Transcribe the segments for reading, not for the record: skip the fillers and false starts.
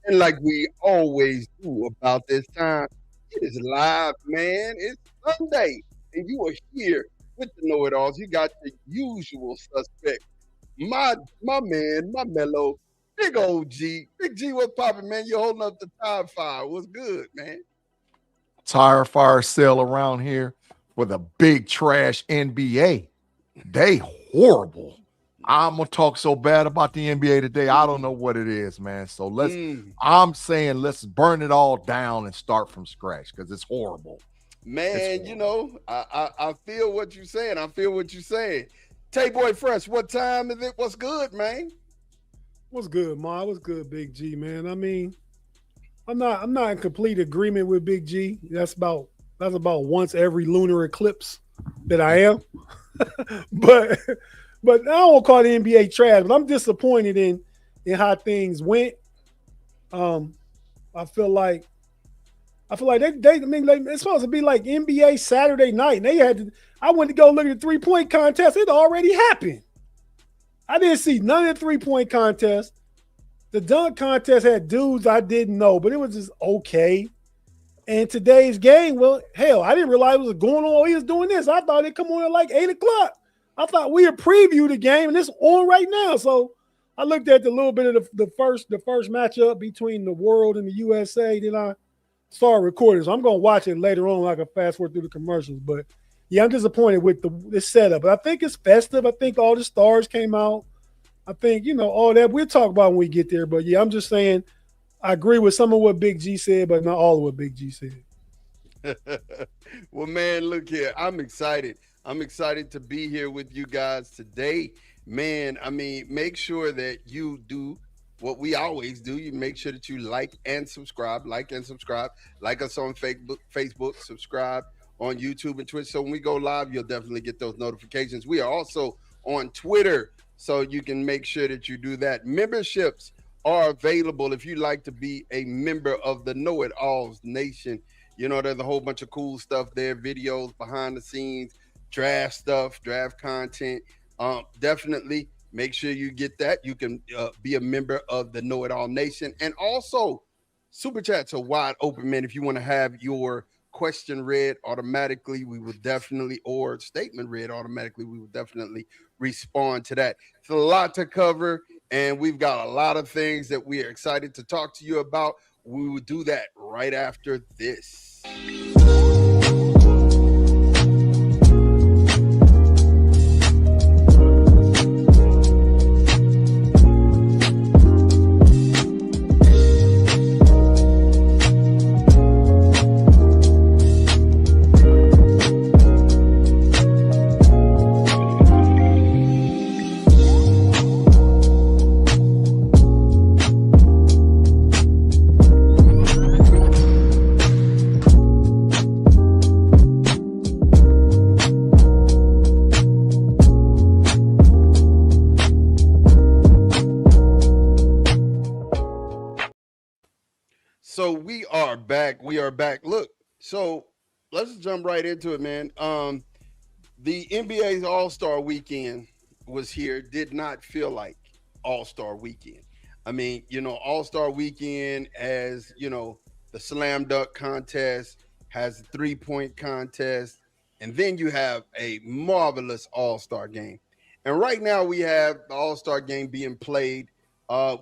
And like we always do about this time, it is live, man. It's Sunday, and you are here with the Know-It-Alls. You got the usual suspect, my man, my mellow, big old G. Big G, what's popping, man? You holding up the tide fire. What's good, man? Tire fire sale around here with a big trash NBA. They horrible. I'm gonna talk so bad about the NBA today. I don't know what it is, man. So I'm saying let's burn it all down and start from scratch because it's horrible. Man, I feel what you're saying. I feel what you're saying. Tay Boy Fresh, what time is it? What's good, man? What's good, Ma? What's good, Big G, man? I mean, I'm not in complete agreement with Big G. That's about once every lunar eclipse that I am. but I don't call the NBA trash, but I'm disappointed in how things went. I feel like it's supposed to be like NBA Saturday night. And I went to go look at the 3-point contest. It already happened. I didn't see none of the 3-point contest. The dunk contest had dudes I didn't know, but it was just okay. And today's game, well, hell, I didn't realize it was going on while he was doing this. I thought it'd come on at like 8 o'clock. I thought we would preview the game, and it's on right now. So I looked at the little bit of the first matchup between the world and the USA. Then I started recording. So I'm going to watch it later on. I can fast forward through the commercials. But, yeah, I'm disappointed with this setup. But I think it's festive. I think all the stars came out. I think, all that we'll talk about when we get there. But, yeah, I'm just saying I agree with some of what Big G said, but not all of what Big G said. Well, man, look here. I'm excited. I'm excited to be here with you guys today. Man, I mean, make sure that you do what we always do. You make sure that you like and subscribe. Like us on Facebook, subscribe on YouTube and Twitch. So when we go live, you'll definitely get those notifications. We are also on Twitter, so you can make sure that you do that. Memberships are available if you'd like to be a member of the Know-It-Alls Nation. There's a whole bunch of cool stuff there, videos, behind the scenes, draft stuff, draft content. Definitely make sure you get that. You can be a member of the Know-It-All Nation. And also, Super Chats are wide open, man. If you want to have your question read automatically, we will definitely, or statement read automatically, we will definitely respond to that. It's a lot to cover, and we've got a lot of things that we are excited to talk to you about. We will do that right after this. So we are back. Look, so let's jump right into it, man. The NBA's All-Star Weekend was here. Did not feel like All-Star Weekend. I mean, All-Star Weekend, as the slam dunk contest, has the 3-point contest, and then you have a marvelous All-Star game. And right now we have the All-Star game being played.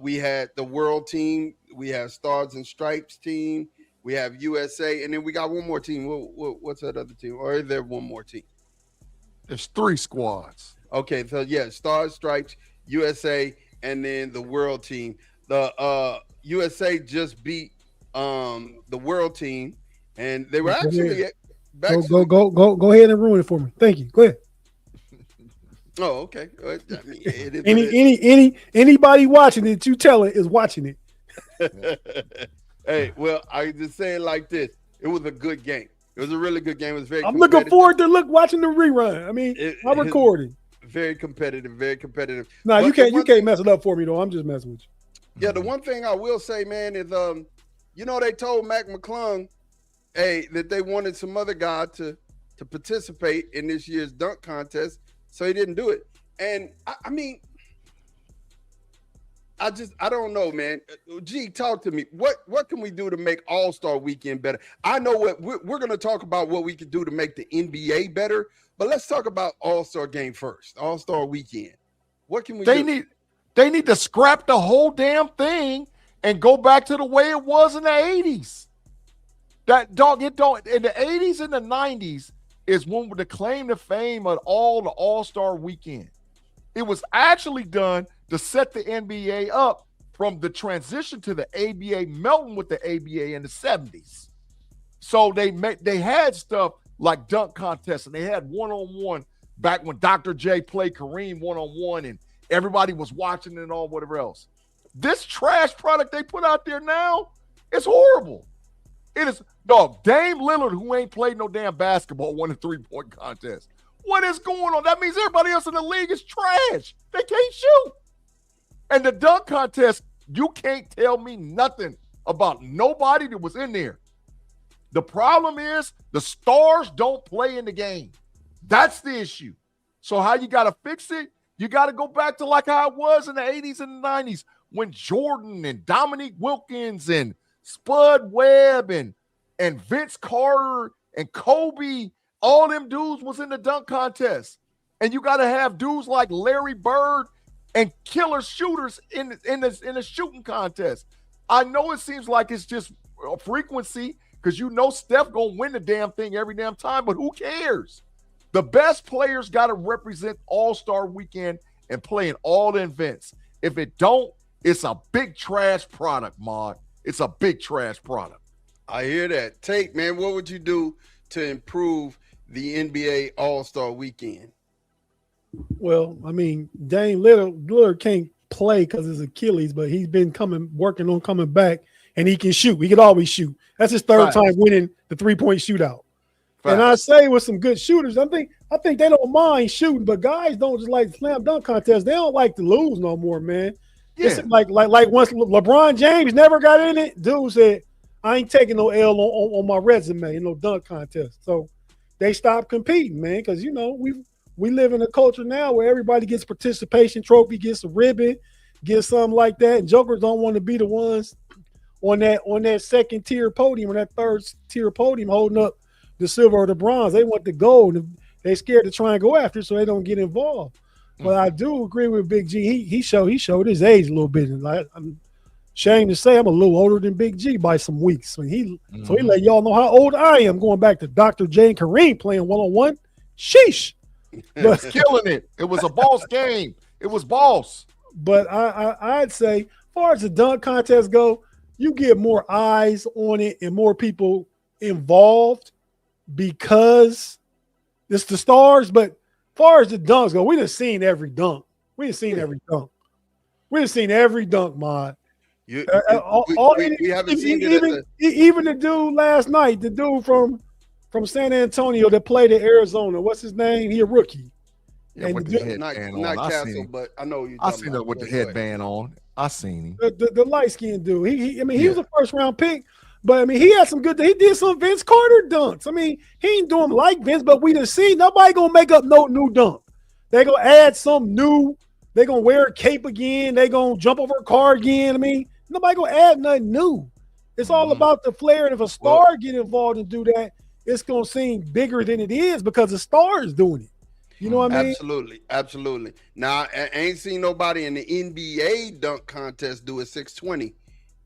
We had the world team. We have Stars and Stripes team. We have USA. And then we got one more team. What's that other team? Or is there one more team? There's 3 squads. Okay, so yeah, Stars, Stripes, USA, and then the world team. The USA just beat the world team, and they were actually back. Go ahead and ruin it for me. Thank you. Go ahead. Oh, okay. I mean, anybody watching it, you tell it is watching it. Hey, well, I just say it like this: it was a good game. It was a really good game. It was very. I'm looking forward to watching the rerun. I mean, I'm recording. Very competitive. Very competitive. No, you can't mess it up for me though. I'm just messing with you. Yeah, the one thing I will say, man, is they told Mac McClung, hey, that they wanted some other guy to participate in this year's dunk contest. So he didn't do it. And I mean, I don't know, man. G, talk to me. What can we do to make All-Star Weekend better? I know what we're going to talk about what we can do to make the NBA better, but let's talk about All-Star Game first. All-Star Weekend. What can we do? They need to scrap the whole damn thing and go back to the way it was in the 80s. That dog, it don't in the 80s and the 90s is when the claim to fame of all the All-Star Weekend. It was actually done to set the NBA up from the transition to the ABA melting with the ABA in the 70s. So they had stuff like dunk contests, and they had one-on-one back when Dr. J played Kareem one-on-one and everybody was watching and all whatever else. This trash product they put out there now is horrible. It is, dog, Dame Lillard, who ain't played no damn basketball, won a three-point contest. What is going on? That means everybody else in the league is trash. They can't shoot. And the dunk contest, you can't tell me nothing about nobody that was in there. The problem is the stars don't play in the game. That's the issue. So how you got to fix it? You got to go back to like how it was in the 80s and the 90s when Jordan and Dominique Wilkins and Spud Webb and Vince Carter and Kobe, all them dudes was in the dunk contest. And you got to have dudes like Larry Bird and killer shooters in the shooting contest. I know it seems like it's just a frequency because you know Steph going to win the damn thing every damn time, but who cares? The best players got to represent All-Star Weekend and play in all the events. If it don't, it's a big trash product, Mod. It's a big trash product. I hear that. Tate, man, what would you do to improve the NBA All-Star Weekend? Well, I mean, Dame Lillard can't play because his Achilles, but he's been working on coming back, and he can shoot. He can always shoot. That's his third time winning the three-point shootout. And I say with some good shooters, I think they don't mind shooting, but guys don't just like slam dunk contests. They don't like to lose no more, man. Yeah. It's like once LeBron James never got in it, dude said, I ain't taking no L on my resume in no dunk contest. So they stopped competing, man, because you know we live in a culture now where everybody gets participation trophy, gets a ribbon, gets something like that. And jokers don't want to be the ones on that second tier podium or that third tier podium holding up the silver or the bronze. They want the gold. And they scared to try and go after it, so they don't get involved. But I do agree with Big G. He showed his age a little bit. And I'm ashamed to say I'm a little older than Big G by some weeks. So he let y'all know how old I am, going back to Dr. J and Kareem playing one-on-one. Sheesh. But killing it. It was a boss game. It was boss. But I'd say, as far as the dunk contest go, you get more eyes on it and more people involved because it's the stars. But as far as the dunks go, we done seen every dunk. We done seen every dunk. We done seen every dunk, Mod. We haven't seen it. Even the dude last night, the dude from San Antonio that played in Arizona. What's his name? He a rookie. Yeah, with the headband not on. Castle, but I know you. I seen that with the headband on. I seen him. The light-skinned dude. He was a first-round pick, but I mean, he had some good. He did some Vince Carter dunks. I mean, he ain't doing like Vince, but we done seen nobody gonna make up no new dunk. They gonna add some new. They gonna wear a cape again. They gonna jump over a car again. I mean, nobody gonna add nothing new. It's all about the flair, and if a star get involved and do that, it's gonna seem bigger than it is because the star is doing it. You know what I mean? Absolutely. Now, I ain't seen nobody in the NBA dunk contest do a 620.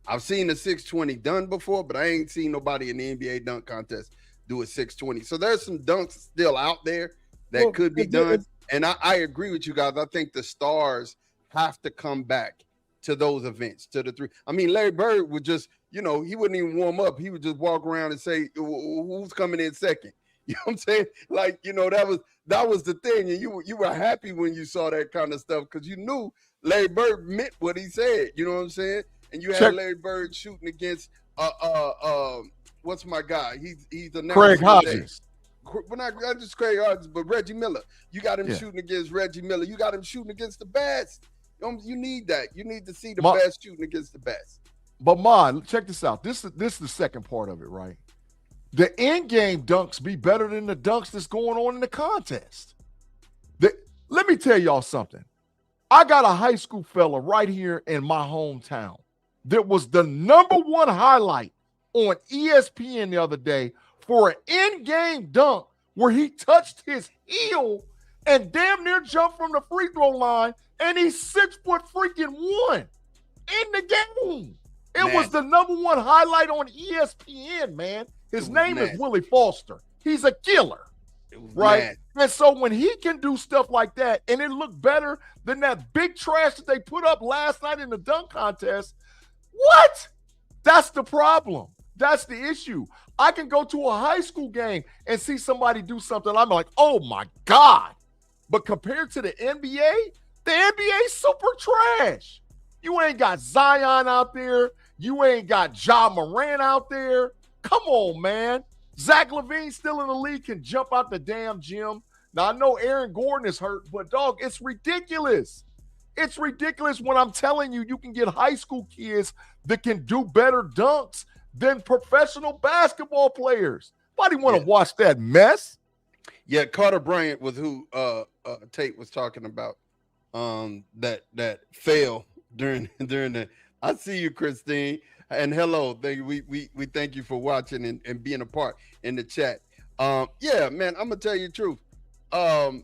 I've seen a 620 done before, but I ain't seen nobody in the NBA dunk contest do a 620. So there's some dunks still out there that could be done. And I agree with you guys. I think the stars have to come back to those events, to the three. I mean, Larry Bird would just, he wouldn't even warm up. He would just walk around and say, who's coming in second? You know what I'm saying? Like, that was the thing. And you were happy when you saw that kind of stuff because you knew Larry Bird meant what he said. You know what I'm saying? And you had Larry Bird shooting against what's my guy? He's the Craig Hodges. Well, not just Craig Hodges, but Reggie Miller. You got him shooting against Reggie Miller. You got him shooting against the best. You need that. You need to see the best shooting against the best. But Mon, check this out. This is the second part of it, right? The in-game dunks be better than the dunks that's going on in the contest. Let me tell y'all something. I got a high school fella right here in my hometown that was the #1 highlight on ESPN the other day for an in-game dunk where he touched his heel and damn near jumped from the free throw line, and he's 6'1" in the game. It was the #1 highlight on ESPN, man. His name is Willie Foster. He's a killer, right? Mad. And so when he can do stuff like that, and it looked better than that big trash that they put up last night in the dunk contest, what? That's the problem. That's the issue. I can go to a high school game and see somebody do something. I'm like, oh my God. But compared to the NBA is super trash. You ain't got Zion out there. You ain't got Ja Morant out there. Come on, man. Zach LaVine still in the league, can jump out the damn gym. Now, I know Aaron Gordon is hurt, but, dog, it's ridiculous. It's ridiculous when I'm telling you, you can get high school kids that can do better dunks than professional basketball players. Nobody want to watch that mess. Yeah, Carter Bryant was who Tate was talking about, that fail during the – I see you, Christine. And hello, we thank you for watching and being a part in the chat. Yeah, man, I'm gonna tell you the truth. I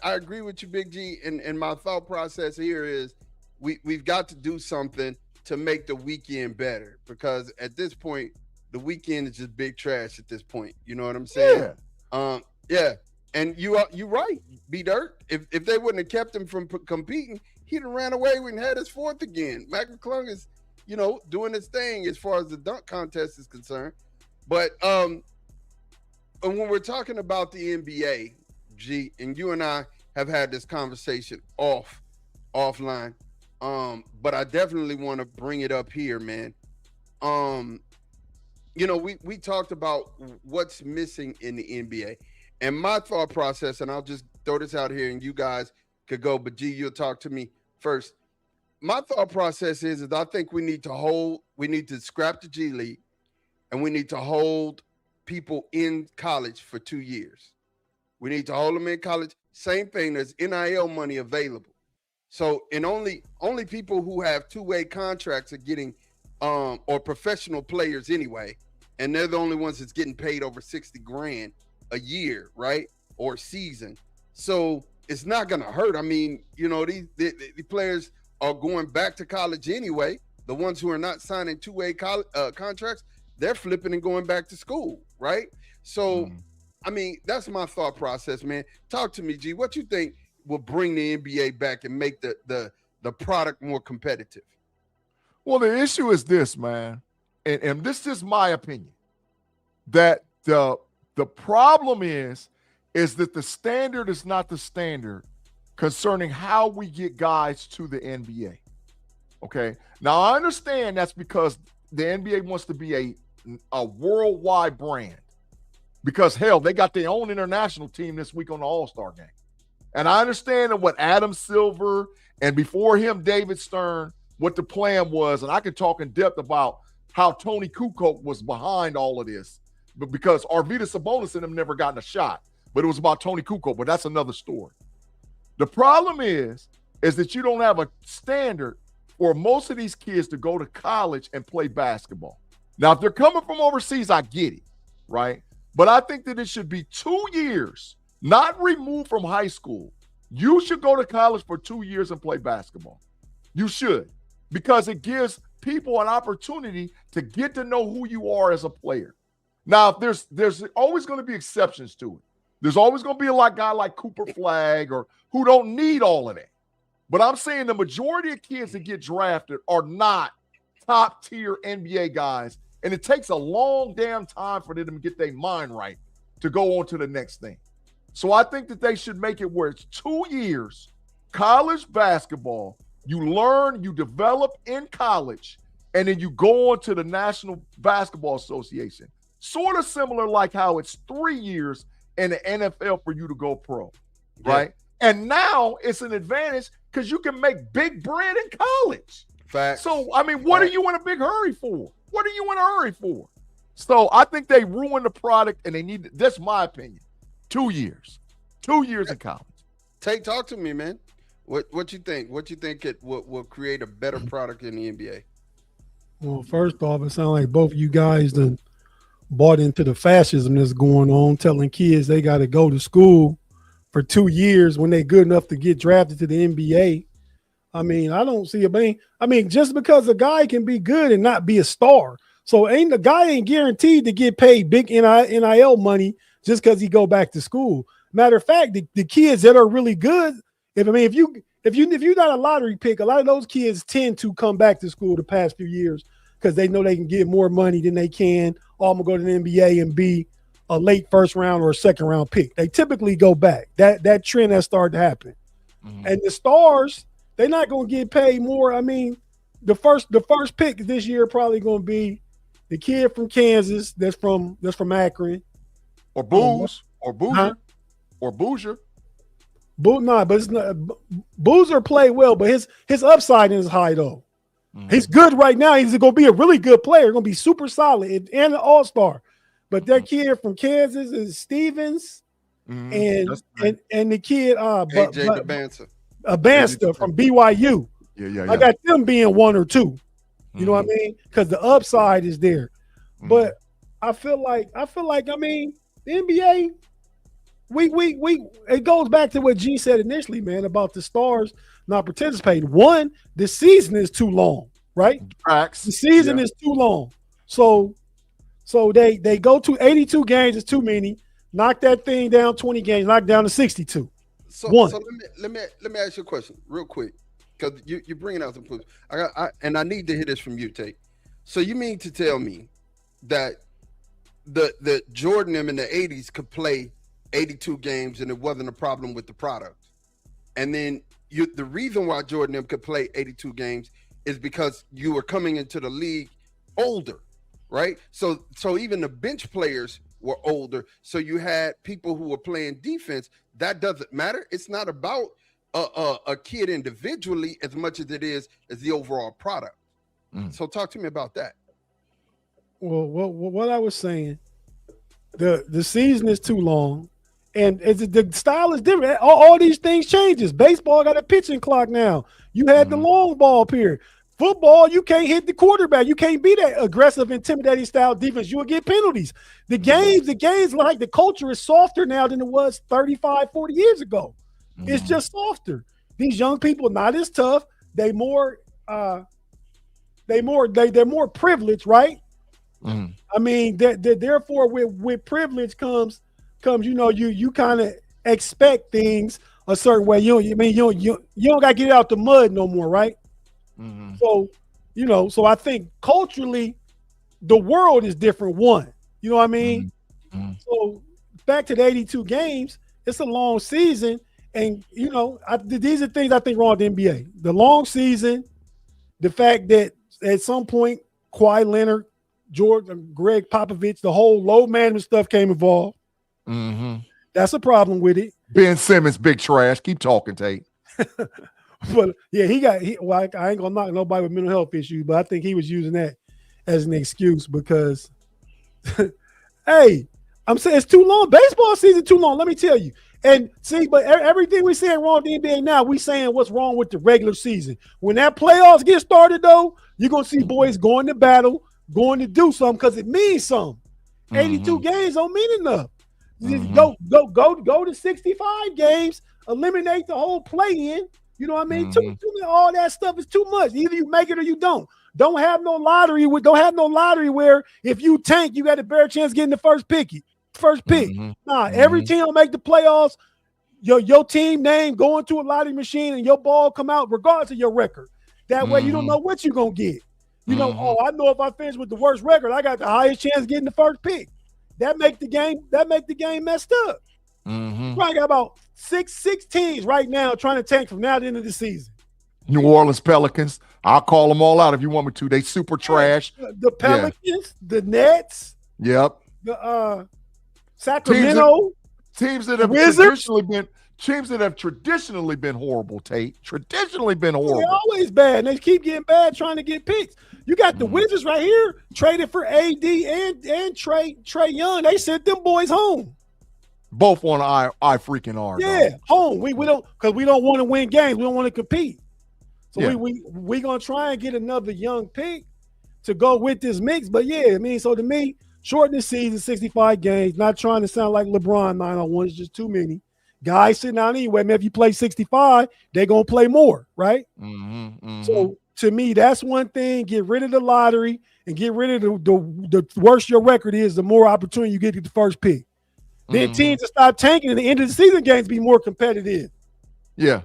agree with you, Big G. And my thought process here is we've got to do something to make the weekend better, because at this point, the weekend is just big trash at this point. You know what I'm saying? Yeah. Yeah. And you right, B-Dirt. If they wouldn't have kept him from competing, he'd have ran away and had his fourth again. Mac McClung is, doing his thing as far as the dunk contest is concerned. But and when we're talking about the NBA, G, and you and I have had this conversation offline, but I definitely want to bring it up here, man. We talked about what's missing in the NBA. And my thought process, and I'll just throw this out here and you guys could go, but G, you'll talk to me first. My thought process is I think we need to scrap the G League, and we need to hold people in college for 2 years. We need to hold them in college. Same thing, there's NIL money available. So, and only people who have two-way contracts are getting, or professional players anyway, and they're the only ones that's getting paid over $60,000 a year, right? Or season. So it's not going to hurt. I mean, these players are going back to college anyway. The ones who are not signing two-way contracts, they're flipping and going back to school, right? So, I mean, that's my thought process, man. Talk to me, G. What you think will bring the NBA back and make the product more competitive? Well, the issue is this, man, and this is my opinion, that the problem is that the standard is not the standard concerning how we get guys to the NBA. Okay. Now, I understand that's because the NBA wants to be a worldwide brand, because, hell, they got their own international team this week on the All-Star game. And I understand what Adam Silver and before him, David Stern, what the plan was. And I could talk in depth about how Tony Kukoc was behind all of this, but because Arvydas Sabonis and them never gotten a shot. But it was about Tony Kukoc, but that's another story. The problem is that you don't have a standard for most of these kids to go to college and play basketball. Now, if they're coming from overseas, I get it, right? But I think that it should be 2 years, not removed from high school. You should go to college for 2 years and play basketball. You should, because it gives people an opportunity to get to know who you are as a player. Now, there's always going to be exceptions to it. There's always going to be a guy like Cooper Flagg or who don't need all of that. But I'm saying the majority of kids that get drafted are not top-tier NBA guys, and it takes a long damn time for them to get their mind right to go on to the next thing. So I think that they should make it where it's 2 years, college basketball. You learn, you develop in college, and then you go on to the National Basketball Association. Sort of similar like how it's 3 years in the NFL for you to go pro, right? Yeah. And now it's an advantage because you can make big bread in college. Fact. So, I mean, what are you in a big hurry for? What are you in a hurry for? So I think they ruined the product, and they need – that's my opinion. 2 years. 2 years in college. Tate, talk to me, man. What you think? What you think it will create a better product in the NBA? Well, first off, it sounds like both of you guys done bought into the fascism that's going on, telling kids they got to go to school for 2 years when they're good enough to get drafted to the NBA. I mean, I don't see I mean, just because a guy can be good and not be a star. So the guy ain't guaranteed to get paid big NIL money just because he go back to school. Matter of fact, the kids that are really good, if you're not a lottery pick, a lot of those kids tend to come back to school the past few years because they know they can get more money than they can. Oh, I'm gonna go to the NBA and be a late first round or a second round pick. They typically go back. That trend has started to happen. Mm-hmm. And the stars, they're not gonna get paid more. I mean, the first pick this year probably gonna be the kid from Kansas that's from Akron. Or Boozer. But it's not. Boozer played well, but his upside is high though. Mm-hmm. He's good right now. He's going to be a really good player. Going to be super solid and an all-star. But that kid from Kansas is Stevens, and the kid AJ Abansta from BYU. Yeah. I got them being 1 or 2. You know what I mean? Because the upside is there. Mm-hmm. But I feel like I mean the NBA. It goes back to what G said initially, man, about the stars not participating. One, the season is too long, right? Facts. The season is too long. So they go to 82 games, it's too many. Knock that thing down 20 games, knock down to 62. So let me ask you a question real quick, because you're bringing out some points. I need to hear this from you, Tate. So you mean to tell me that the Jordan them in the 80s could play 82 games and it wasn't a problem with the product, and then the reason why Jordan them could play 82 games is because you were coming into the league older, right? So even the bench players were older, so you had people who were playing defense. That doesn't matter. It's not about a kid individually as much as it is as the overall product. So talk to me about that. Well, what I was saying, the season is too long. And the style is different. All these things changes. Baseball got a pitching clock now. You had the long ball period. Football, you can't hit the quarterback. You can't be that aggressive, intimidating style defense. You will get penalties. The games, like the culture is softer now than it was 35, 40 years ago. It's just softer. These young people not as tough. They're more privileged, right? I mean, therefore, with privilege comes, you kind of expect things a certain way. You don't got to get out the mud no more, right? So I think culturally, the world is different. One, you know what I mean? So back to the 82 games, it's a long season, and these are things I think wrong with the NBA. The long season, the fact that at some point, Kawhi Leonard, Greg Popovich, the whole load management stuff came involved. That's a problem with it. Ben Simmons, big trash. Keep talking, Tate. But yeah, I ain't gonna knock nobody with mental health issues, but I think he was using that as an excuse because, hey, I'm saying it's too long. Baseball season too long. Let me tell you. And see, but everything we saying wrong with the NBA now, we saying what's wrong with the regular season. When that playoffs get started, though, you're gonna see boys going to battle, going to do something because it means something. 82 games don't mean enough. Go to 65 games, eliminate the whole play-in. You know what I mean? All that stuff is too much. Either you make it or you don't. Don't have no lottery where if you tank, you got a better chance of getting the first pick. Nah, every team will make the playoffs. Your team name go into a lottery machine and your ball come out regardless of your record. That way you don't know what you're gonna get. I know if I finish with the worst record, I got the highest chance of getting the first pick. That make the game messed up. Probably got about six teams right now trying to tank from now to the end of the season. New Orleans Pelicans. I'll call them all out if you want me to. They super trash. The Pelicans, the Nets. Yep. The Sacramento teams that have traditionally been horrible, Tate. Traditionally been horrible. They're always bad. And they keep getting bad trying to get picks. You got the Wizards right here traded for AD and Trey Young. They sent them boys home. Both on I freaking R. Yeah, dog. home. We don't, because we don't want to win games. We don't want to compete. So Yeah. we gonna try and get another young pick to go with this mix. But yeah, I mean, so to me, shorten the season, 65 games. Not trying to sound like LeBron 901. It's just too many guys sitting out anyway. Man, if you play 65, they're gonna play more, right? So to me, that's one thing. Get rid of the lottery and get rid of the worse your record is, the more opportunity you get to the first pick. Then teams to stop tanking and the end of the season games be more competitive. Yeah.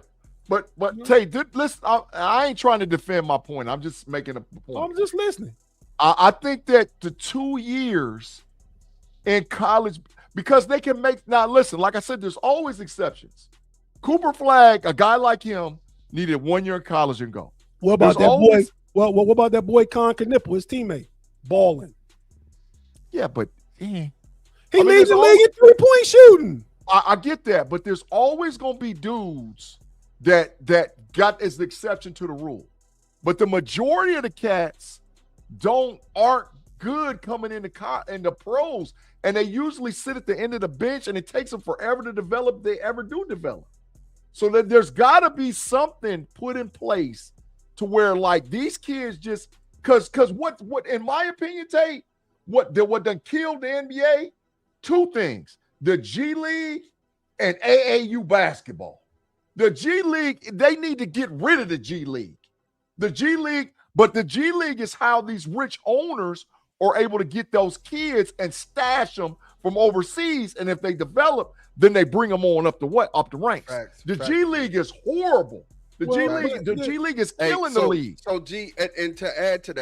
But Tay, listen, I ain't trying to defend my point. I'm just making a point. I'm just listening. I think that the 2 years in college, because they can make, now listen, like I said, there's always exceptions. Cooper Flagg, a guy like him, needed 1 year in college and go. What about that boy? What about that boy Con Knipple, his teammate, balling? Yeah, but he leads the league in 3-point shooting. I get that, but there's always going to be dudes that got as the exception to the rule. But the majority of the cats aren't good coming in the pros, and they usually sit at the end of the bench, and it takes them forever to develop if they ever do develop. So that there's got to be something put in place to where, like, these kids just because what in my opinion, Tate, what done killed the NBA, 2 things: the G League and AAU basketball. The G League, they need to get rid of the G League. The G League, but the G League is how these rich owners are able to get those kids and stash them from overseas. And if they develop, then they bring them on up the ranks. The G League is horrible. The G League is killing the league. So and to add to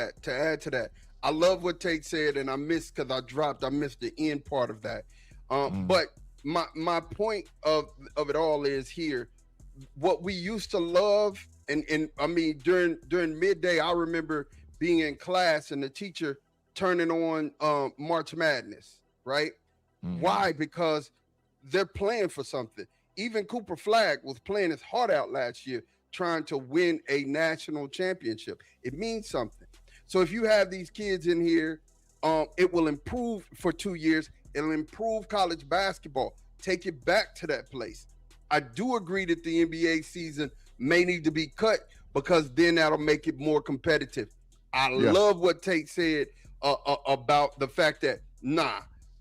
that, I love what Tate said, and I missed the end part of that. But my point of it all is here. What we used to love, and I mean during midday, I remember being in class and the teacher turning on March Madness, right? Why? Because they're playing for something. Even Cooper Flagg was playing his heart out last year, trying to win a national championship. It means something. So if you have these kids in here, it will improve for 2 years. It'll improve college basketball. Take it back to that place. I do agree that the NBA season may need to be cut because then that'll make it more competitive. I love what Tate said about the fact that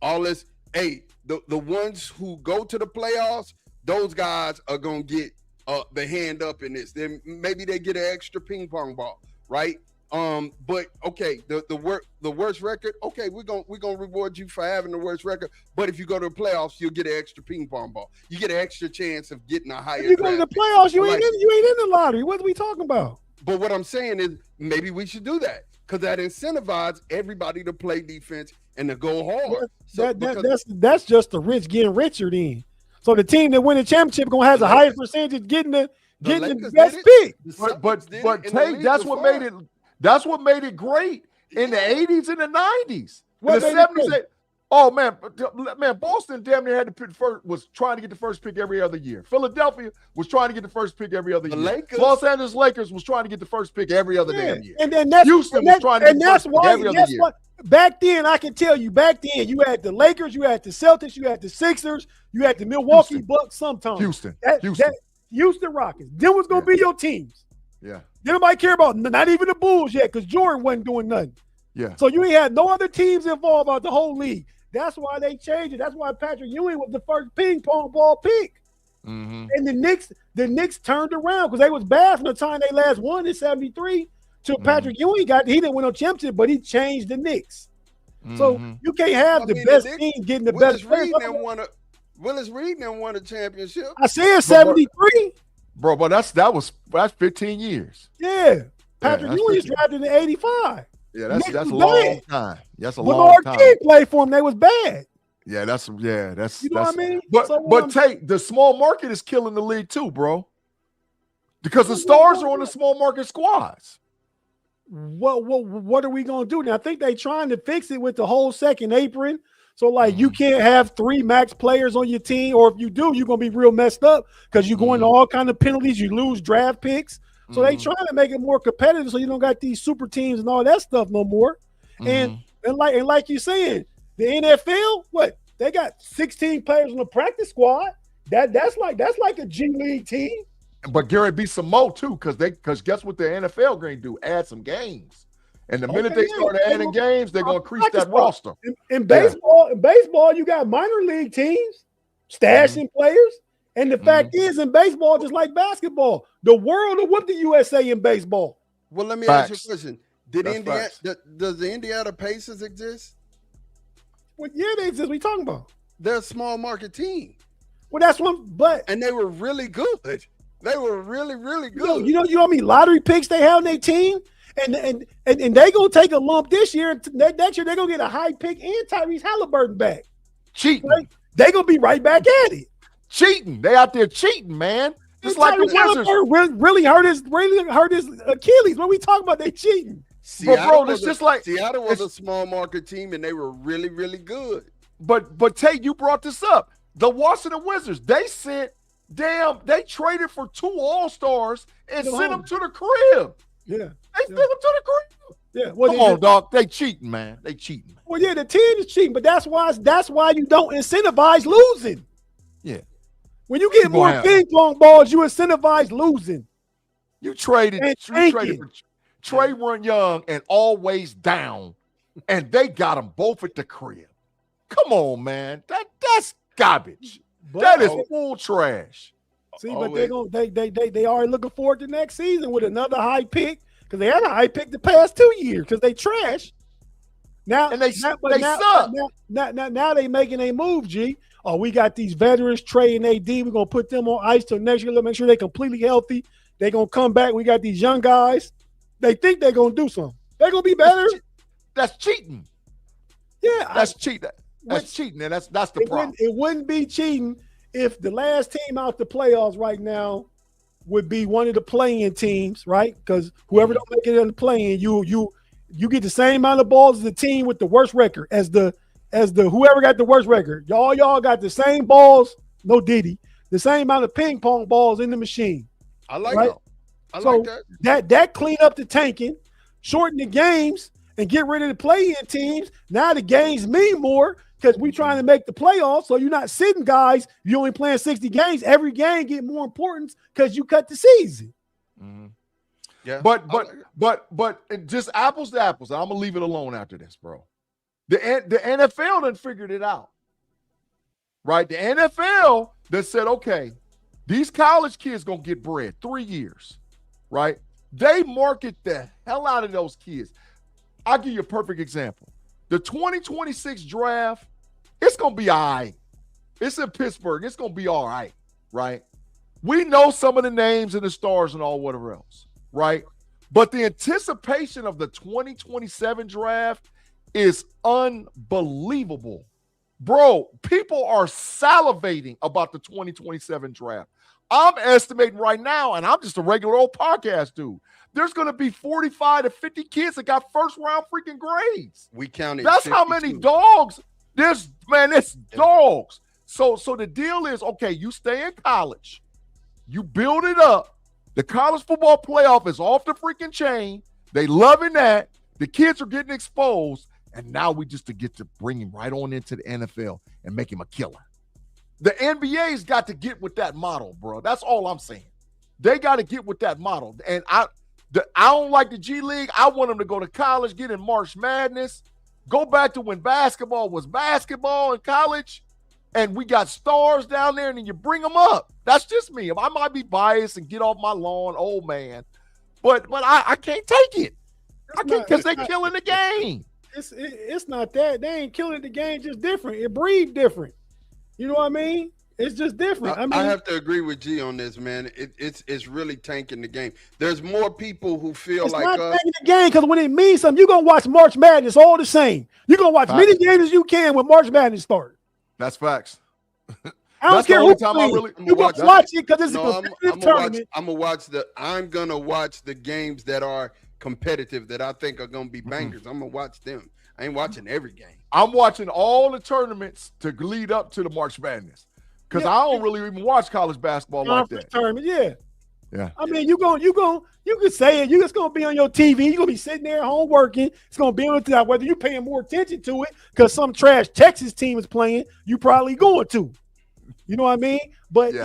all this, the ones who go to the playoffs, those guys are gonna get the hand up in this. Then maybe they get an extra ping pong ball, right? But okay, the worst record. Okay, we're gonna reward you for having the worst record. But if you go to the playoffs, you'll get an extra ping pong ball. You get an extra chance of getting a higher. If you go to the playoffs, you ain't in the lottery. What are we talking about? But what I'm saying is maybe we should do that because that incentivizes everybody to play defense and to go hard. That's just the rich getting richer then. So the team that win the championship gonna have the highest percentage of getting the best pick. But Tate, that's what made it great in the 80s and the 90s. In the 70s. Oh man, Boston damn near had was trying to get the first pick every other year. Philadelphia was trying to get the first pick every other year. Los Angeles Lakers was trying to get the first pick every other damn year. And then Houston was trying to get the first pick every other year. Back then, I can tell you, you had the Lakers, you had the Celtics, you had the Sixers, you had the Milwaukee Bucks sometimes. Houston Rockets. Them was going to be your teams. Yeah. Nobody care about not even the Bulls yet because Jordan wasn't doing nothing. Yeah. So you ain't had no other teams involved about the whole league. That's why they changed it. That's why Patrick Ewing was the first ping pong ball pick. And the Knicks turned around because they was bad from the time they last won in 73 till Patrick Ewing he didn't win no championship, but he changed the Knicks. So you can't have the best team getting the best players. Willis Reed didn't win a championship. I said 73. Bro, but that's 15 years. Yeah. Patrick Ewing is drafted in 85. Yeah, that's a long time. That's a when long time. When played for him, they was bad. Yeah, that's you know what I mean. But Tate, the small market is killing the league too, bro. Because the stars are on the small market squads. What are we gonna do now? I think they trying to fix it with the whole second apron. So like you can't have 3 max players on your team, or if you do, you're gonna be real messed up because you're going to all kind of penalties. You lose draft picks. So they trying to make it more competitive, so you don't got these super teams and all that stuff no more. And like you saying, the NFL, They got 16 players on the practice squad. That's like a G League team. But Gary, be some more too, because guess what the NFL going to do? Add some games. And the minute they start adding games, they're going to increase that roster. In baseball, you got minor league teams stashing players. And the fact is, in baseball, just like basketball, the world will whoop the USA in baseball. Well, let me ask you a question. Does the Indiana Pacers exist? Well, yeah, they exist. What are you talking about? They're a small market team. Well, that's one, and they were really good. They were really, really good. You know how many lottery picks they have on their team? And they gonna take a lump this year. And next year they're gonna get a high pick and Tyrese Halliburton back. Cheating. Right? They gonna be right back at it. Cheating. They out there cheating, man. Just like the Wizards. Really hurt his Achilles. What we talking about? They cheating. Seattle was a small market team, and they were really, really good. But Tate, you brought this up. The Washington Wizards, they traded for 2 All-Stars and sent them to the crib. Yeah. They sent them to the crib. Yeah. Well, come on, dog. They cheating, man. They cheating. Well, yeah, the team is cheating, but that's why you don't incentivize losing. Yeah. When you get more ping pong balls, you incentivize losing. You traded for Trey Run Young and Always Down, and they got them both at the crib. Come on, man. That's garbage. That is full trash. See, but they are looking forward to next season with another high pick because they had a high pick the past 2 years because they trash. Now and they suck. Now they making a move, G. Oh, we got these veterans, Trey and AD. We're gonna put them on ice till next year. Let's make sure they're completely healthy. They're gonna come back. We got these young guys. They think they're gonna do something. They're gonna be better. That's cheating. Yeah, that's cheating. That's cheating, and that's the problem. It wouldn't be cheating if the last team out the playoffs right now would be one of the playing teams, right? Because whoever don't make it in the playing, you get the same amount of balls as the team with the worst record as the whoever got the worst record. Y'all got the same balls, no Diddy, the same amount of ping pong balls in the machine. I like that. I like that. That clean up the tanking, shorten the games, and get rid of the play-in teams. Now the games mean more because we're trying to make the playoffs. So you're not sitting guys. You only playing 60 games. Every game get more importance because you cut the season. Mm-hmm. Yeah. But just apples to apples. I'm gonna leave it alone after this, bro. The NFL done figured it out, right? The NFL that said, okay, these college kids gonna get bread 3 years, right? They market the hell out of those kids. I'll give you a perfect example. The 2026 draft, it's gonna be all right. It's in Pittsburgh. It's gonna be all right, right? We know some of the names and the stars and all whatever else, right? But the anticipation of the 2027 draft is unbelievable. Bro, people are salivating about the 2027 draft. I'm estimating right now, and I'm just a regular old podcast dude, there's going to be 45 to 50 kids that got first-round freaking grades. We counted. That's 52. How many dogs. It's dogs. So the deal is, okay, you stay in college. You build it up. The college football playoff is off the freaking chain. They loving that. The kids are getting exposed. And now we just get to bring him right on into the NFL and make him a killer. The NBA's got to get with that model, bro. That's all I'm saying. They got to get with that model. And I don't like the G League. I want them to go to college, get in March Madness, go back to when basketball was basketball in college, and we got stars down there, and then you bring them up. That's just me. I might be biased and get off my lawn, old man, but I can't take it. I can't because they're killing the game. It's not that. They ain't killing the game, just different. It breathes different. You know what I mean? It's just different. I have to agree with G on this, man. It's really tanking the game. There's more people who feel like it's not tanking the game because when it means something, you're gonna watch March Madness all the same. You're gonna watch many games as you can when March Madness starts. That's facts. I don't care who time you're gonna watch it because it's a competitive tournament. I'm gonna watch the games that are competitive that I think are gonna be bangers. I'm gonna watch them. I ain't watching every game. I'm watching all the tournaments to lead up to the March Madness because I don't really even watch college basketball like that. Tournament, yeah. Yeah. I mean, you can say it. You just gonna be on your TV. You're gonna be sitting there at home working. It's gonna be on the whether you're paying more attention to it because some trash Texas team is playing. You probably going to. You know what I mean? But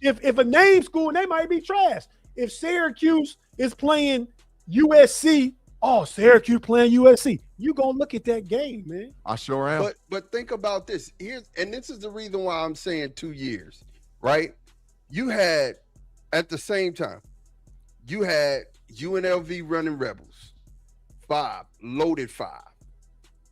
if a name school, they might be trash. If Syracuse is playing USC, Syracuse playing USC, you gonna look at that game, man. I sure am. But think about this. This is the reason why I'm saying 2 years, right? You had at the same time, you had UNLV running Rebels, 5, loaded 5.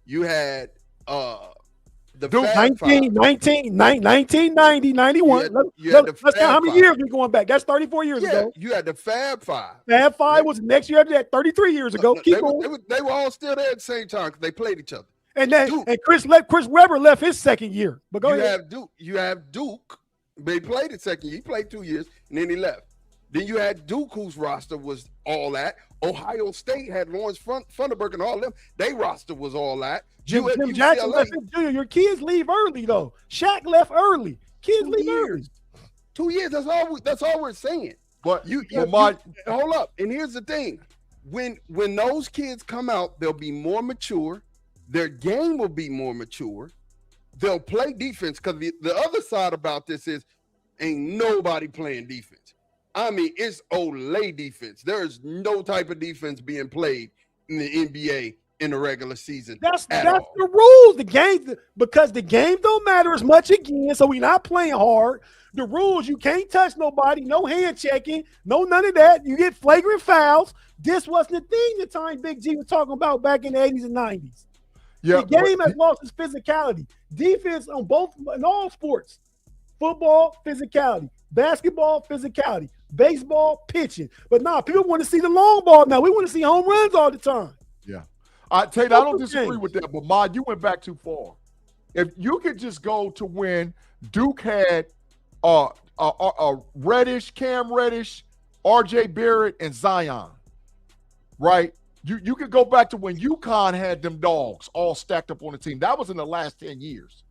You had the Duke, Fab 1990, 91. Let's count how many years we going back. That's 34 years ago. You had the Fab 5. Fab 5 was the next year after that, 33 years ago. They were all still there at the same time because they played each other. And then Chris Webber left his second year. But go ahead. You have Duke. But he played the second year. He played 2 years, and then he left. Then you had Duke, whose roster was all that. Ohio State had Lawrence Funderburk and all them. Their roster was all that. Jim Jackson left his junior. Your kids leave early, though. Shaq left early. Kids leave early. 2 years. That's all we're saying. But hold up. And here's the thing: when those kids come out, they'll be more mature. Their game will be more mature. They'll play defense because the other side about this is ain't nobody playing defense. I mean, it's Olay defense. There's no type of defense being played in the NBA in the regular season. That's the rules. The game, because the game don't matter as much again, so we're not playing hard. The rules, you can't touch nobody, no hand checking, no none of that. You get flagrant fouls. This wasn't the thing the time Big G was talking about back in the 80s and 90s. The game has lost its physicality. Defense in all sports. Football, physicality. Basketball, physicality. Baseball, pitching. But people want to see the long ball now. We want to see home runs all the time. Yeah. Tate, I don't disagree with that, but Mod, you went back too far. If you could just go to when Duke had Reddish, Cam Reddish, RJ Barrett, and Zion, right? You could go back to when UConn had them dogs all stacked up on the team. That was in the last 10 years.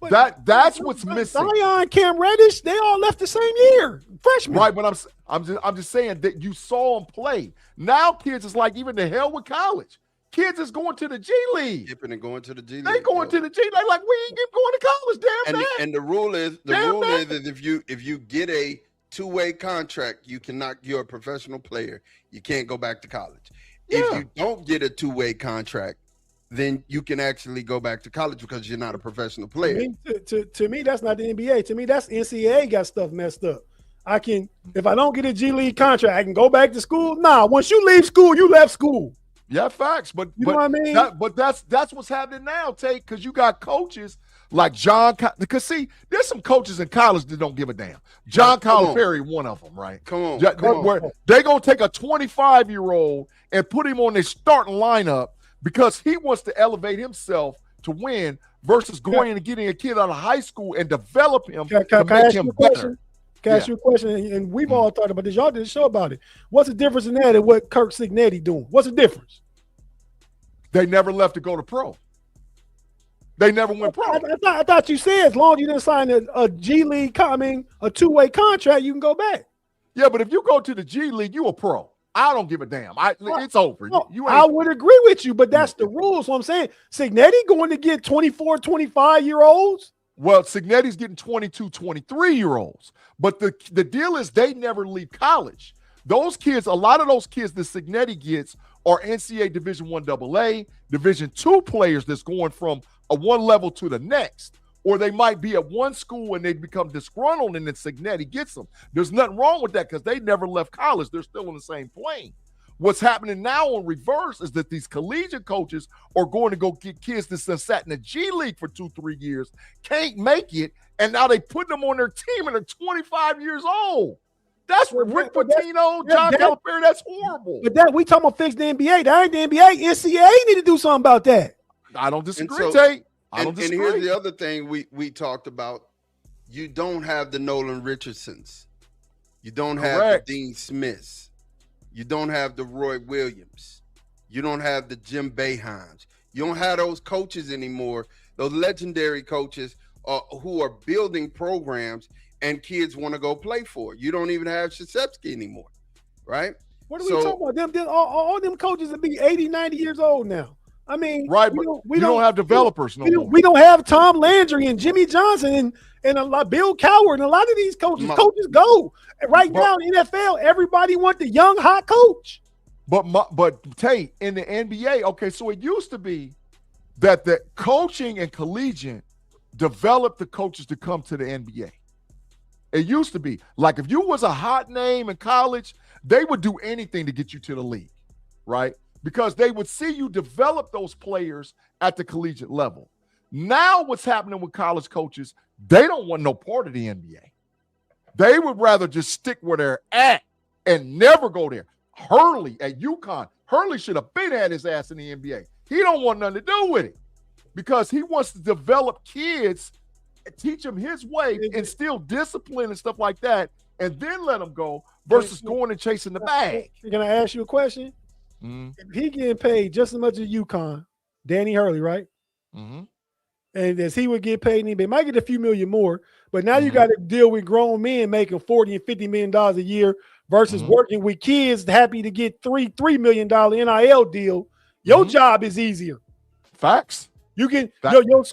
That's what's missing. Zion, Cam Reddish, they all left the same year, freshmen. Right, but I'm just saying that you saw them play. Now kids is like, even the hell with college. Kids is going to the G League. Dipping and going to the G League. They going to the G League. Like, we ain't going to college, damn that. And the rule is that if you get a two-way contract, you're a professional player. You can't go back to college. Yeah. If you don't get a two-way contract, then you can actually go back to college because you're not a professional player. To me, that's not the NBA. To me, that's NCAA got stuff messed up. If I don't get a G League contract, I can go back to school. Nah, once you leave school, you left school. Yeah, facts. But you know what I mean? That's what's happening now, Tate, because you got coaches like John. Because see, there's some coaches in college that don't give a damn. John Calipari, one of them, right? Come on. They're gonna take a 25-year-old and put him on their starting lineup because he wants to elevate himself to win versus going and getting a kid out of high school and develop him to make him better. Can I ask you a question? And we've all talked about this. Y'all did a show about it. What's the difference in that and what Kirk Signetti doing? What's the difference? They never left to go to pro. They never went pro. I thought you said as long as you didn't sign a G League, a two-way contract, you can go back. Yeah, but if you go to the G League, you a pro. I don't give a damn. It's over. I would agree with you, but that's the rules. So I'm saying Signetti going to get 24, 25-year-olds. Well, Signetti's getting 22, 23-year-olds. But the deal is they never leave college. Those kids, a lot of those kids that Signetti gets are NCAA Division I AA, Division II players that's going from a one level to the next. Or they might be at one school and they become disgruntled and then Signetti gets them. There's nothing wrong with that because they never left college. They're still on the same plane. What's happening now in reverse is that these collegiate coaches are going to go get kids that sat in the G League for 2-3 years, can't make it, and now they put them on their team and they're 25 years old. That's what Rick Pitino, John Calipari, that's horrible. But we talking about fix the NBA. That ain't the NBA. NCAA need to do something about that. I don't disagree, Tate. And here's the other thing we talked about. You don't have the Nolan Richardsons. You don't have the Dean Smiths. You don't have the Roy Williams. You don't have the Jim Boeheim's. You don't have those coaches anymore, those legendary coaches who are building programs and kids want to go play for it. You don't even have Krzyzewski anymore, right? What are we talking about? All them coaches will be 80, 90 years old now. I mean, right, but we don't have developers no more. We don't have Tom Landry and Jimmy Johnson and a lot, Bill Cowher, and a lot of these coaches go. Right now in the NFL, everybody want the young, hot coach. But Tate, in the NBA, okay, so it used to be that the coaching and collegiate developed the coaches to come to the NBA. It used to be. Like if you was a hot name in college, they would do anything to get you to the league, right? Because they would see you develop those players at the collegiate level. Now what's happening with college coaches, they don't want no part of the NBA. They would rather just stick where they're at and never go there. Hurley at UConn, Hurley should have been at his ass in the NBA. He don't want nothing to do with it because he wants to develop kids, teach them his way, instill discipline and stuff like that, and then let them go versus going and chasing the bag. Can I ask you a question? Mm-hmm. If he getting paid just as much as UConn, Danny Hurley, right? Mm-hmm. And as he would get paid, he might get a few million more, but now you got to deal with grown men making $40 and $50 million a year versus working with kids happy to get $3 million NIL deal. Your job is easier. Facts. You can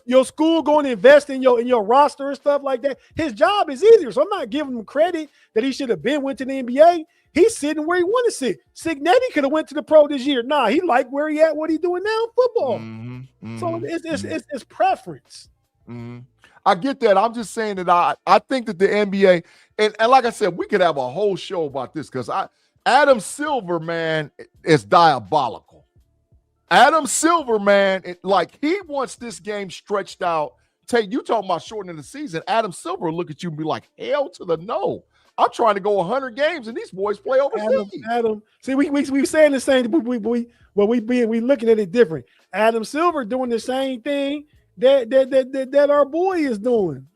your school going to invest in your roster and stuff like that. His job is easier. So I'm not giving him credit that he should have went to the NBA. He's sitting where he want to sit. Signetti could have went to the pro this year. Nah, he like where he at, what he doing now in football. So it's preference. I get that. I'm just saying that I think that the NBA, and like I said, we could have a whole show about this because Adam Silver, man, is diabolical. Adam Silver, man, he wants this game stretched out. Tate, you talking about shortening the season. Adam Silver will look at you and be like, hell to the no. I'm trying to go 100 games and these boys play overseas. Adam, see, we saying the same. We looking at it different. Adam Silver doing the same thing that our boy is doing.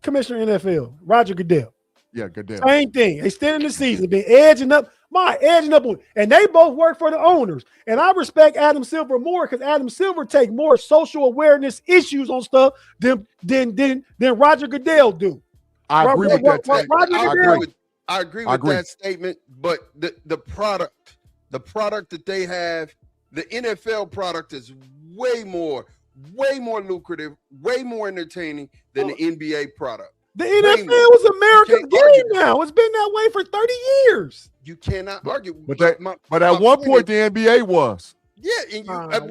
Commissioner NFL, Roger Goodell. Yeah, Goodell. Same thing. Extending the season, been edging up, and they both work for the owners. And I respect Adam Silver more because Adam Silver take more social awareness issues on stuff than Roger Goodell do. I agree with that. I agree with that statement, but the product that they have, the NFL product is way more lucrative, way more entertaining than the NBA product. The NFL is America's game now. It's been that way for 30 years. You cannot argue. But at one point, the NBA was. Yeah, and